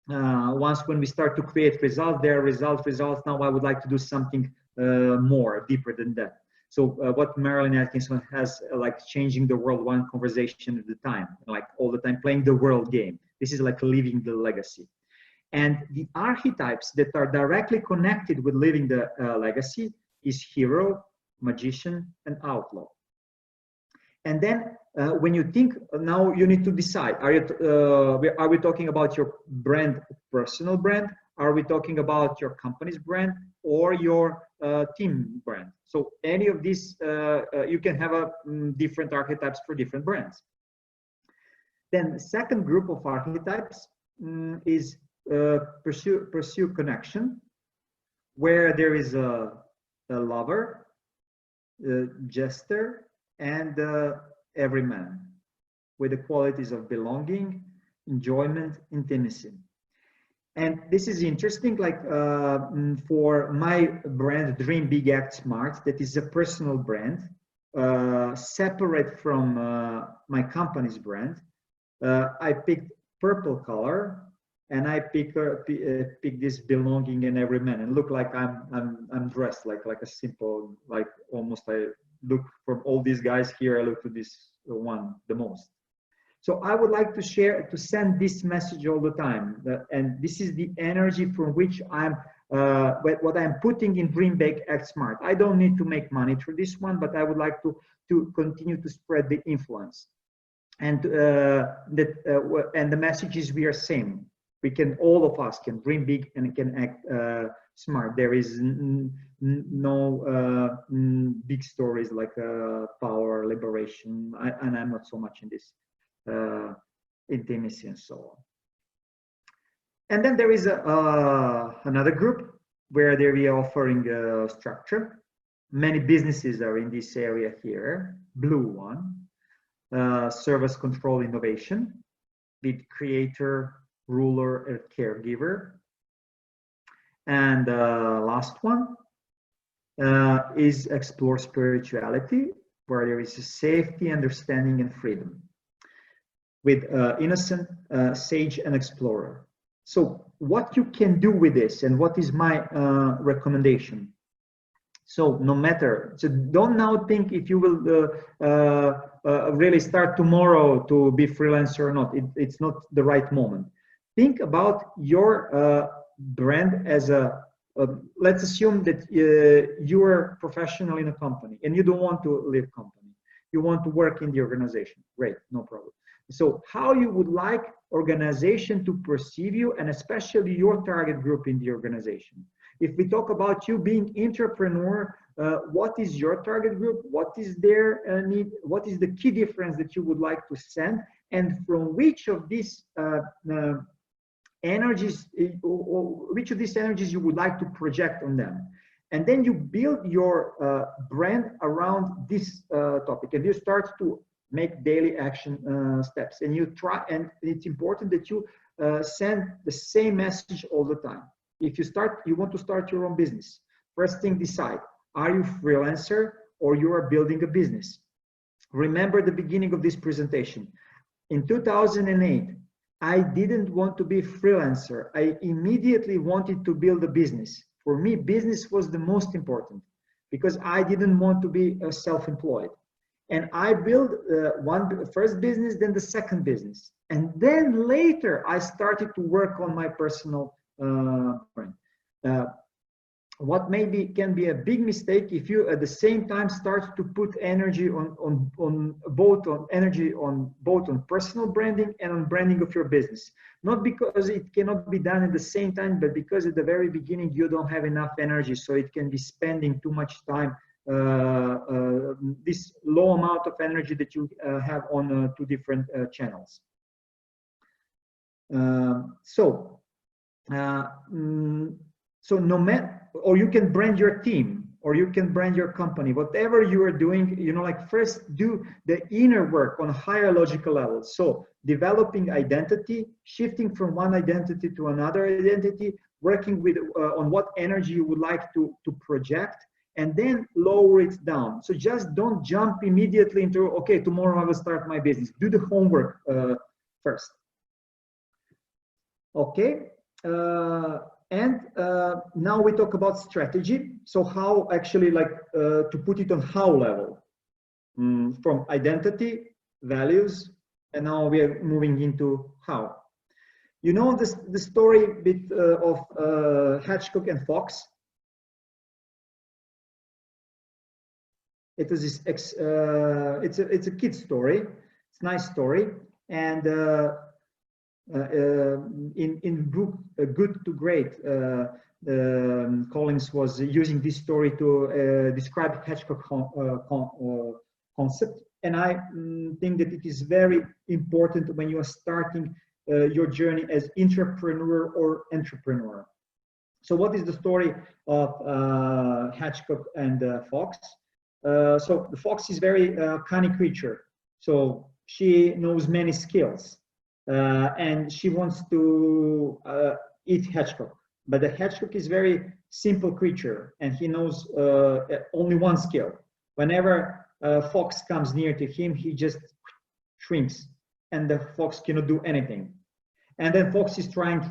Once when we start to create results, there are results. Now I would like to do something more, deeper than that. So what Marilyn Atkinson has, like changing the world one conversation at a time, like all the time playing the world game. This is like living the legacy. And the archetypes that are directly connected with living the legacy is hero, magician, and outlaw. And then when you think, now you need to decide, are we talking about your brand, personal brand? Are we talking about your company's brand or your team brand? So any of these, you can have different archetypes for different brands. Then the second group of archetypes is pursue connection, where there is a lover, a jester, and everyman, with the qualities of belonging, enjoyment, intimacy. And this is interesting, like for my brand, Dream Big Act Smart, that is a personal brand, separate from my company's brand. I picked purple color, and I pick this belonging and everyman, and look like I'm dressed like a simple, like almost I look from all these guys here, I look to this one the most. So I would like to send this message all the time, and this is the energy from which I'm, what I'm putting in Dream Big Act Smart. I don't need to make money through this one, but I would like to continue to spread the influence. And and the message is we are same. We can, all of us can dream big and can act smart. There is no big stories like power, liberation, and I'm not so much in this. Intimacy and so on. And then there is another group where they're offering structure. Many businesses are in this area here. Blue one, service, control, innovation, with creator, ruler, and caregiver. And last one is explore spirituality, where there is a safety, understanding, and freedom, with innocent, sage, and explorer. So what you can do with this, and what is my recommendation? So no matter, so don't now think if you will really start tomorrow to be freelancer or not. It's not the right moment. Think about your brand as let's assume that you are professional in a company and you don't want to leave company. You want to work in the organization. Great, no problem. So how you would like organization to perceive you, and especially your target group in the organization. If we talk about you being intrapreneur, what is your target group? What is their need? What is the key difference that you would like to send? And from which of these energies, which of these energies you would like to project on them? And then you build your brand around this topic, and you start to make daily action steps. And you try, and it's important that you send the same message all the time. If you want to start your own business, first thing, decide, are you freelancer or you are building a business? Remember the beginning of this presentation. In 2008, I didn't want to be freelancer. I immediately wanted to build a business. For me, business was the most important because I didn't want to be self-employed. And I built first business, then the second business. And then later I started to work on my personal brand. What maybe can be a big mistake if you at the same time start to put energy on both on personal branding and on branding of your business. Not because it cannot be done at the same time, but because at the very beginning you don't have enough energy, so it can be spending too much time, this low amount of energy that you have on two different channels. So no matter, or you can brand your team, or you can brand your company, whatever you are doing, you know, like first do the inner work on a higher logical level. So developing identity, shifting from one identity to another identity, working with on what energy you would like to project, and then lower it down. So just don't jump immediately into, okay, tomorrow I will start my business. Do the homework first. Okay. And now we talk about strategy. So how actually, like, to put it on how level, from identity, values, and now we are moving into how. You know the story bit of Hedgehog and Fox. It was this it's a kid's story. It's a nice story, and in book Good to Great, Collins was using this story to describe Hedgehog concept, and I think that it is very important when you are starting your journey as intrapreneur or entrepreneur. So what is the story of Hedgehog and Fox? So the fox is very cunning creature. So she knows many skills, and she wants to eat hedgehog. But the hedgehog is very simple creature, and he knows only one skill. Whenever fox comes near to him, he just shrinks, and the fox cannot do anything. And then fox is trying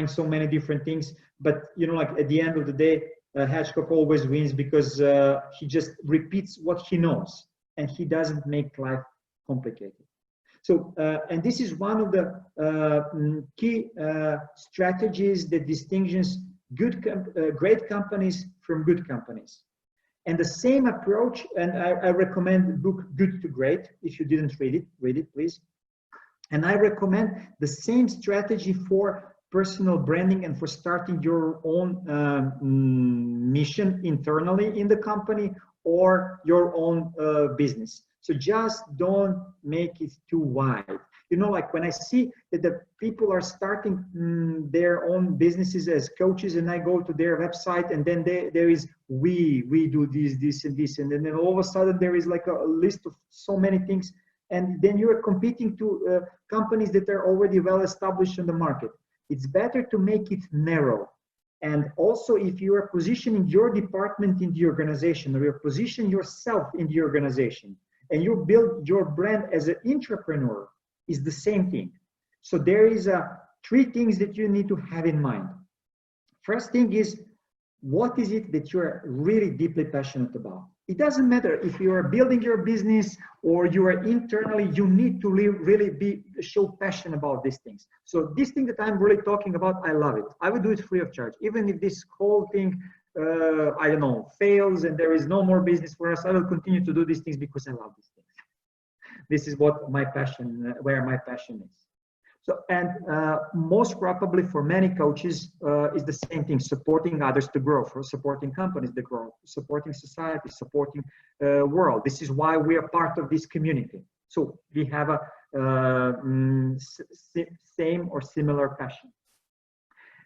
so many different things. But you know, like at the end of the day, hedgehog always wins because he just repeats what he knows, and he doesn't make life complicated. So, and this is one of the key strategies that distinguishes great companies from good companies. And the same approach, and I recommend the book Good to Great. If you didn't read it, please. And I recommend the same strategy for personal branding and for starting your own mission internally in the company or your own business. So just don't make it too wide. You know, like when I see that the people are starting their own businesses as coaches, and I go to their website, and then there is we do this and this, and then all of a sudden there is like a list of so many things, and then you are competing to companies that are already well established in the market. It's better to make it narrow. And also, if you are positioning your department in the organization, or you position yourself in the organization, and you build your brand as an intrapreneur, is the same thing. So there is three things that you need to have in mind. First thing is, what is it that you're really deeply passionate about? It doesn't matter if you are building your business or you are internally, you need to really show passion about these things. So this thing that I'm really talking about, I love it. I would do it free of charge. Even if this whole thing, I don't know, fails and there is no more business for us, I will continue to do these things because I love these things. This is what my passion, where my passion is. So, and most probably for many coaches is the same thing, supporting others to grow, for supporting companies to grow, supporting society, supporting world. This is why we are part of this community. So we have a same or similar passion.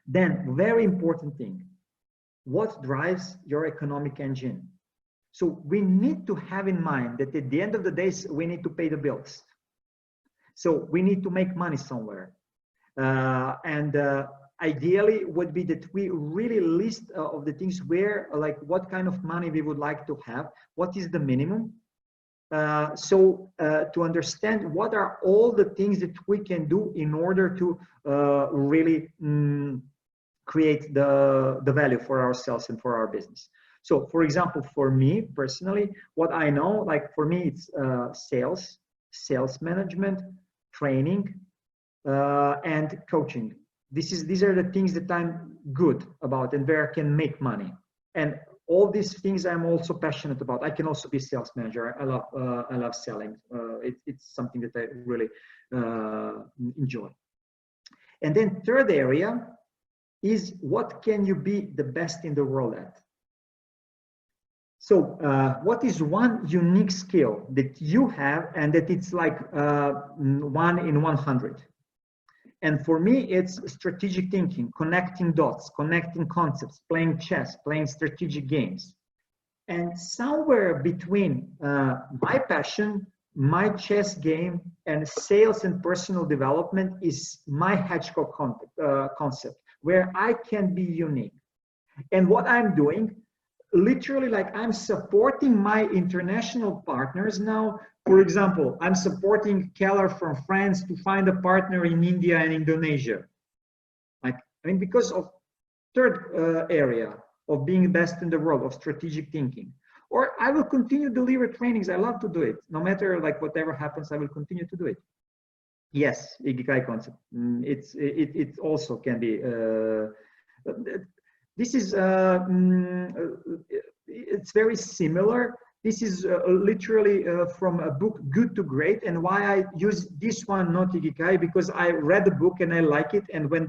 Then, very important thing, what drives your economic engine? So we need to have in mind that at the end of the day, we need to pay the bills. So we need to make money somewhere. Ideally would be that we really list of the things where, like what kind of money we would like to have, what is the minimum. To understand what are all the things that we can do in order to really create the value for ourselves and for our business. So for example, for me personally, what I know, like for me, it's sales management, training, and coaching. These are the things that I'm good about and where I can make money. And all these things I'm also passionate about. I can also be a sales manager. I love selling. It's something that I really enjoy. And then third area is, what can you be the best in the world at? So what is one unique skill that you have and that it's like 1 in 100? And for me, it's strategic thinking, connecting dots, connecting concepts, playing chess, playing strategic games. And somewhere between my passion, my chess game, and sales and personal development is my Hedgehog concept, where I can be unique. And what I'm doing, literally, like I'm supporting my international partners now. For example, I'm supporting Keller from France to find a partner in India and Indonesia. Like, I mean, because of third area of being best in the world, of strategic thinking. Or I will continue to deliver trainings. I love to do it. No matter like whatever happens, I will continue to do it. Yes, Ikigai concept. It also can be. This is it's very similar This is literally from a book, Good to Great. And why I use this one, not Ikigai, because I read the book and I like it. And when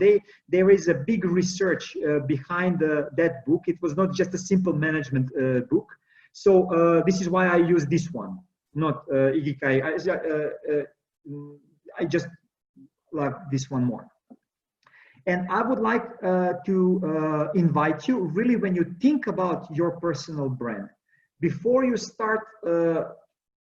there is a big research behind that book, it was not just a simple management book. So this is why I use this one, not Ikigai. I just like this one more. And I would like to invite you, really, when you think about your personal brand, before you start to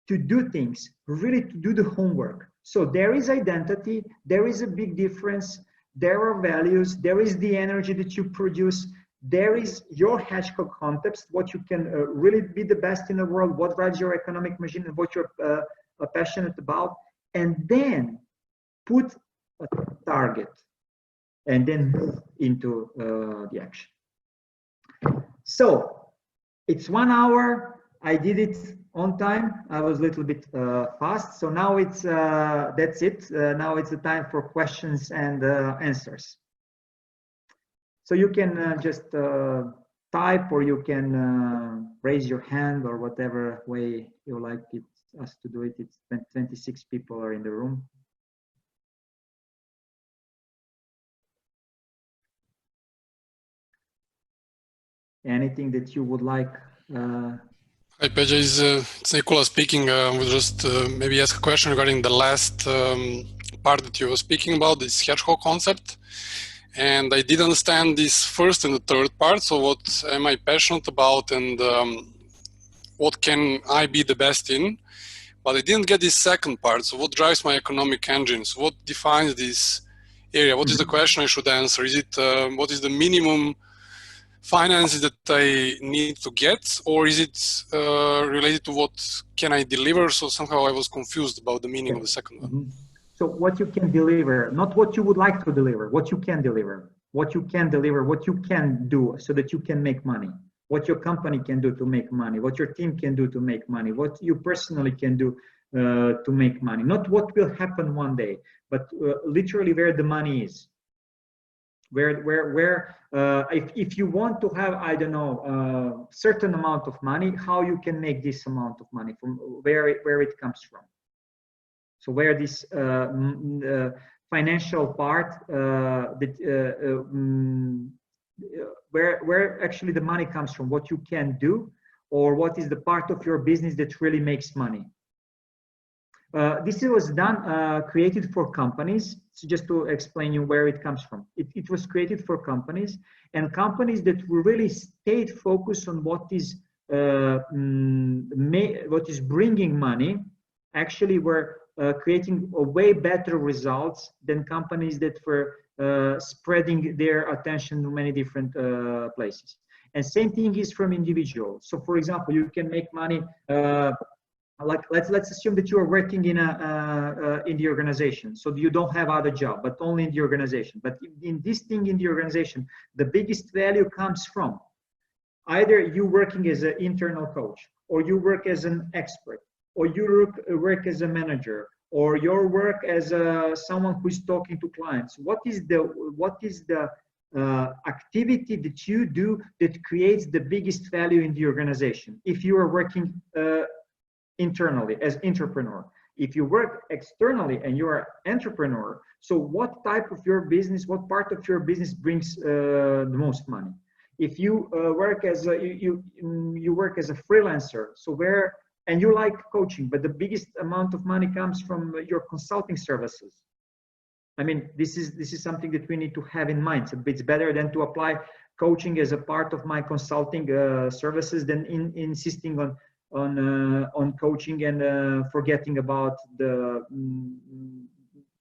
do things, really to do the homework. So there is identity, there is a big difference, there are values, there is the energy that you produce, there is your Hedgehog Concept, what you can really be the best in the world, what drives your economic machine, and what you're passionate about, and then put a target, and then move into the action. So it's 1 hour. I did it on time. I was a little bit fast. So now it's that's it. Now it's the time for questions and answers. So you can just type, or you can raise your hand, or whatever way you like us to do it. It's 26 people are in the room. Anything that you would like? Hi, Pedja, it's Nicola speaking. We'll just maybe ask a question regarding the last part that you were speaking about, this Hedgehog concept. And I did understand this first and the third part. So what am I passionate about, and what can I be the best in? But I didn't get this second part. So what drives my economic engine? So what defines this area? What is the question I should answer? Is it what is the minimum finances that I need to get, or is it related to what can I deliver? So somehow I was confused about the meaning of the second one. So what you can deliver, not what you would like to deliver, what you can deliver, what you can deliver, what you can do so that you can make money, what your company can do to make money, what your team can do to make money, what you personally can do to make money, not what will happen one day, but literally where the money is. If you want to have, I don't know, certain amount of money, how you can make this amount of money, from where it comes from. So where this financial part, where actually the money comes from, what you can do, or what is the part of your business that really makes money. This was done, created for companies. So just to explain you where it comes from. It was created for companies, and companies that really stayed focused on what is bringing money, actually were creating a way better results than companies that were spreading their attention to many different places. And same thing is from individuals. So for example, you can make money, like let's assume that you are working in the organization, so you don't have other job, but only in the organization. But in this thing in the organization, the biggest value comes from either you working as an internal coach, or you work as an expert, or you work as a manager, or your work as someone who's talking to clients. What is the activity that you do that creates the biggest value in the organization? If you are working internally as intrapreneur, if you work externally and you are entrepreneur, so what type of your business, what part of your business brings the most money? If you work as you work as a freelancer, so where, and you like coaching, but the biggest amount of money comes from your consulting services. I mean, this is something that we need to have in mind. So it's better than to apply coaching as a part of my consulting services than insisting on coaching and forgetting about the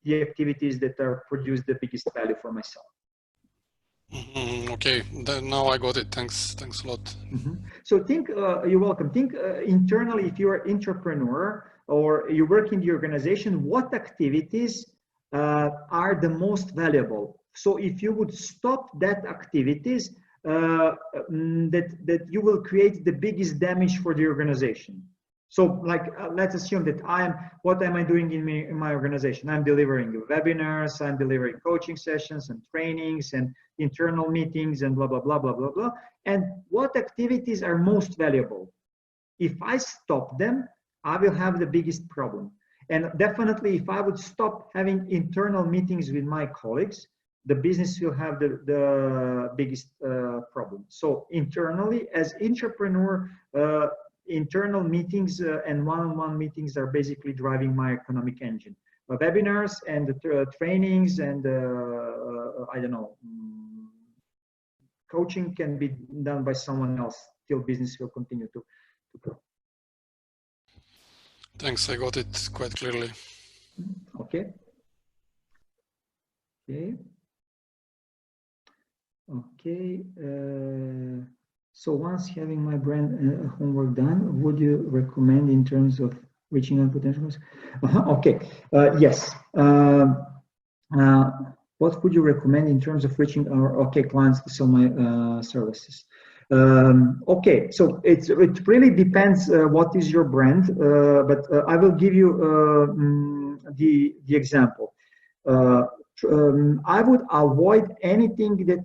activities that are produce the biggest value for myself. Okay, then now I got it. Thanks a lot. So think, you're welcome. Think internally, if you're an entrepreneur or you work in the organization, what activities are the most valuable? So if you would stop that activities, that you will create the biggest damage for the organization. So like, let's assume that what am I doing in my organization? I'm delivering webinars, I'm delivering coaching sessions and trainings and internal meetings and blah, blah, blah, blah, blah, blah. And what activities are most valuable? If I stop them, I will have the biggest problem. And definitely, if I would stop having internal meetings with my colleagues, the business will have the biggest problem. So internally, as intrapreneur, internal meetings and one-on-one meetings are basically driving my economic engine. Webinars and trainings and I don't know, coaching can be done by someone else till business will continue to grow. Thanks, I got it quite clearly. Okay. Okay. Okay. So once having my brand homework done, would you recommend in terms of reaching out potential? Okay. Yes. What would you recommend in terms of reaching our clients to sell my services? Okay, so it really depends what is your brand, but I will give you the example. I would avoid anything that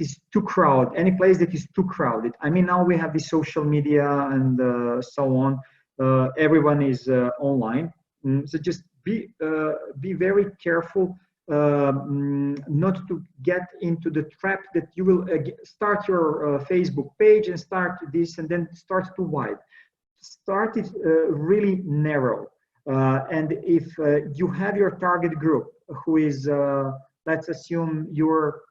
is too crowded, any place that is too crowded. I mean, now we have the social media and so on. Everyone is online, so just be very careful not to get into the trap that you will start your Facebook page and start this and then start too wide. Start it really narrow. And if you have your target group who is, let's assume you're,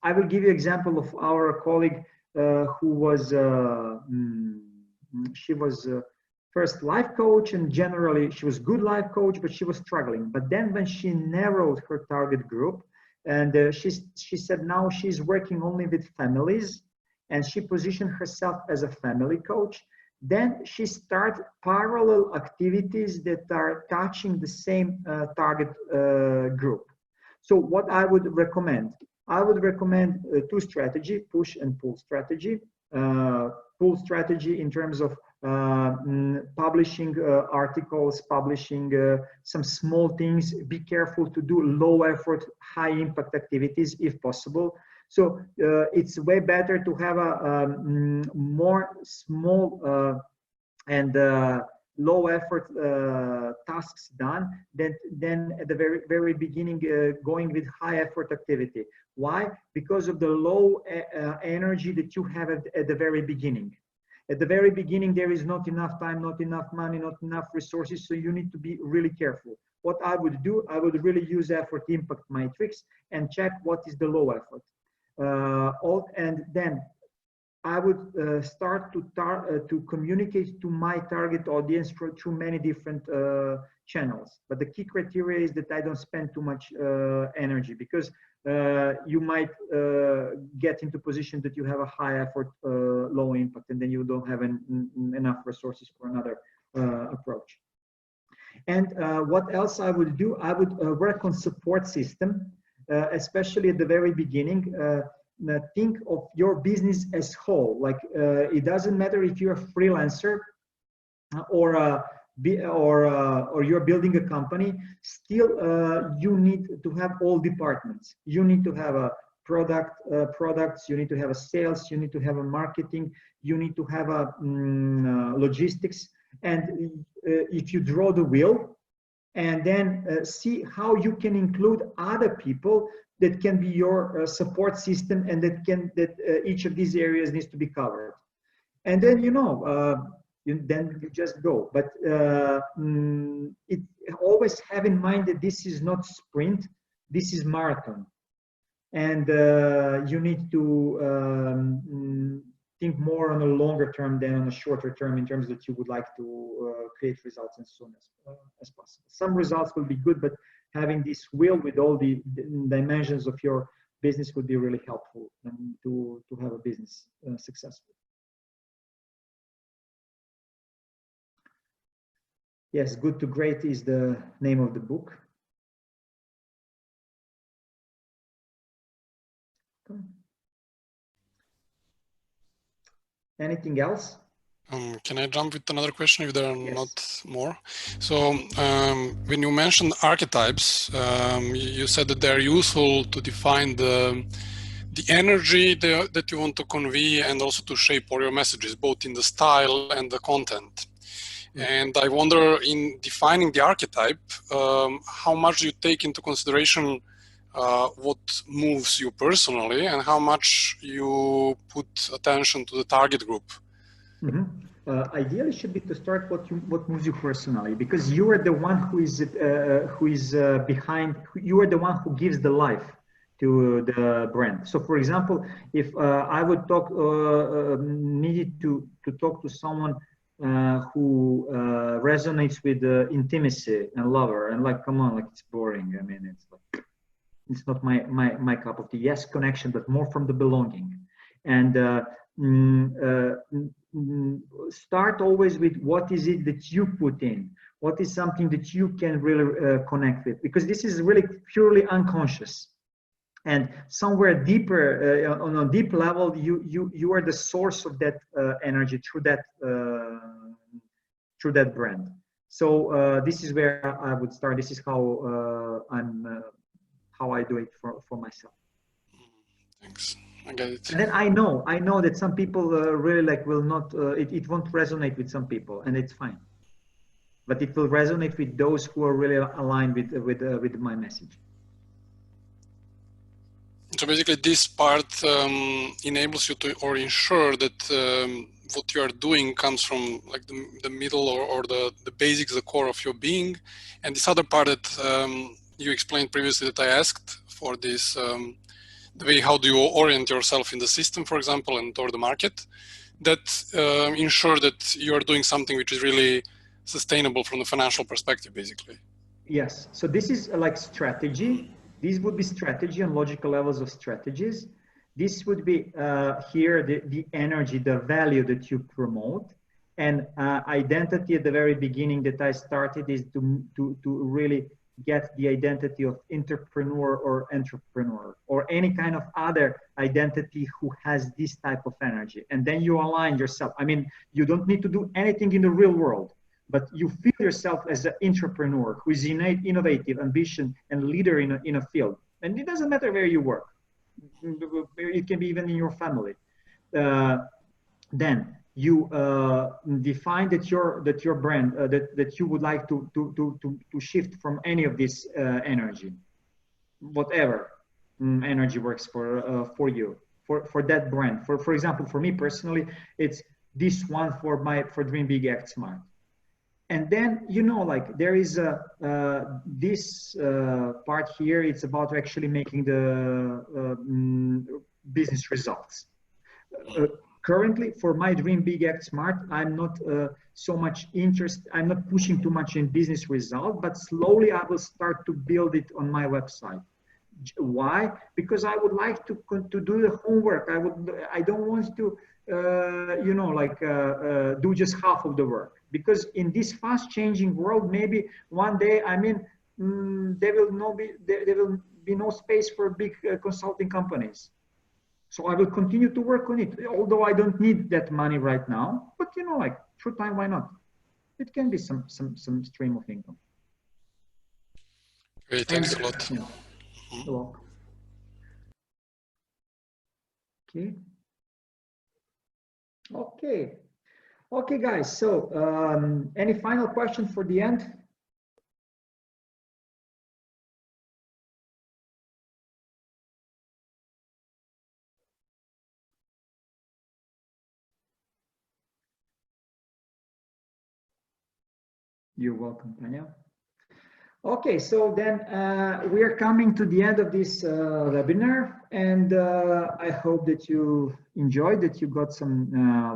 I will give you an example of our colleague who was, she was first life coach, and generally she was good life coach, but she was struggling. But then when she narrowed her target group, and she said now she's working only with families, and she positioned herself as a family coach, then she started parallel activities that are touching the same target group. So what I would recommend? I would recommend two strategy, push and pull strategy. Pull strategy in terms of publishing articles, publishing some small things. Be careful to do low effort, high impact activities if possible. So it's way better to have a more small and low effort tasks done than at the very beginning going with high effort activity. Why? Because of the low energy that you have at the very beginning. At the very beginning, there is not enough time, not enough money, not enough resources, so you need to be really careful. What I would do, I would really use effort impact matrix and check what is the low effort. And then I would start to communicate to my target audience through many different channels. But the key criteria is that I don't spend too much energy, because you might get into position that you have a high effort, low impact, and then you don't have enough resources for another approach. And what else I would do? I would work on support system, especially at the very beginning. Think of your business as whole. Like it doesn't matter if you're a freelancer or you're building a company. Still, you need to have all departments. You need to have a products. You need to have a sales. You need to have a marketing. You need to have a logistics. And if you draw the wheel, and then see how you can include other people that can be your support system, and that each of these areas needs to be covered. And then then you just go. But always have in mind that this is not sprint, this is marathon, and you need to think more on a longer term than on a shorter term, in terms that you would like to create results as soon as possible. Some results will be good, but having this wheel with all the dimensions of your business would be really helpful to have a business successful. Yes, Good to Great is the name of the book. Anything else? Can I jump with another question if there are Yes. not more? So when you mentioned archetypes, you said that they're useful to define the the energy that you want to convey and also to shape all your messages, both in the style and the content. And I wonder, in defining the archetype, how much you take into consideration what moves you personally and how much you put attention to the target group. Ideally should be to start what moves you personally, because you are the one who is behind. You are the one who gives the life to the brand. So, for example, if I would talk needed to talk to someone who resonates with intimacy and lover, and like, come on, like, it's boring. I mean, it's like, it's not my cup of tea. Yes, connection, but more from the belonging. And start always with what is it that you put in, what is something that you can really connect with, because this is really purely unconscious, and somewhere deeper on a deep level you are the source of that energy through that brand. So this is where I would start. This is how how I do it for myself. Thanks. I get it. And then I know that some people really like will not, it won't resonate with some people, and it's fine. But it will resonate with those who are really aligned with my message. So basically, this part enables you to, or ensure that what you are doing comes from like the middle or the basics, the core of your being. And this other part that you explained previously that I asked for this. The way how do you orient yourself in the system, for example, and toward the market, that ensure that you are doing something which is really sustainable from the financial perspective, basically. Yes. So this is like strategy. These would be strategy and logical levels of strategies. This would be here the energy, the value that you promote, and identity at the very beginning that I started is to really get the identity of intrapreneur or entrepreneur or any kind of other identity who has this type of energy. And then you align yourself. I mean, you don't need to do anything in the real world, but you feel yourself as an entrepreneur who is innate, innovative, ambition, and leader in a field. And it doesn't matter where you work. It can be even in your family. Then you define that your brand that you would like to shift from any of this energy, whatever energy works for you, for that brand. For example, for me personally, it's this one for Dream Big, Act Smart. And then, you know, like there is this part here. It's about actually making the business results. Currently, for my Dream Big, Act Smart, I'm not so much interested. I'm not pushing too much in business result, but slowly I will start to build it on my website. Why? Because I would like to do the homework. I don't want to, you know, like do just half of the work. Because in this fast-changing world, maybe one day, I mean, there will be no space for big consulting companies. So I will continue to work on it, although I don't need that money right now. But you know, like through time, why not? It can be some stream of income. Great, thanks a lot. Yeah. You're welcome. Okay. Okay, guys. So, any final question for the end? You're welcome, Tanya. Okay, so then we are coming to the end of this webinar, and I hope that you enjoyed, that you got some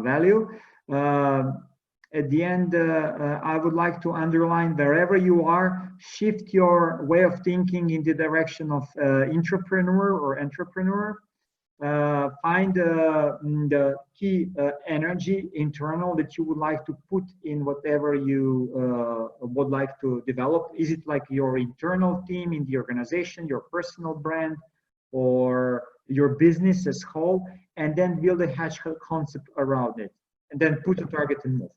value. At the end, I would like to underline, wherever you are, shift your way of thinking in the direction of intrapreneur or entrepreneur. Find the key energy internal that you would like to put in whatever you would like to develop. Is it like your internal team in the organization, your personal brand, or your business as whole? And then build a Hedgehog concept around it, and then put a target and move.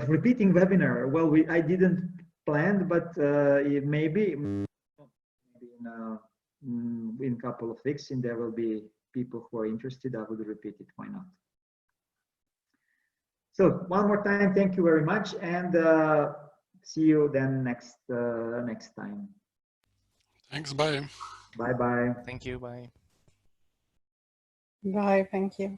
Repeating webinar. Well, I didn't plan, but maybe in in a couple of weeks, and there will be people who are interested. I would repeat it. Why not? So one more time, thank you very much, and see you then next time. Thanks. Bye. Bye bye. Thank you. Bye. Bye. Thank you.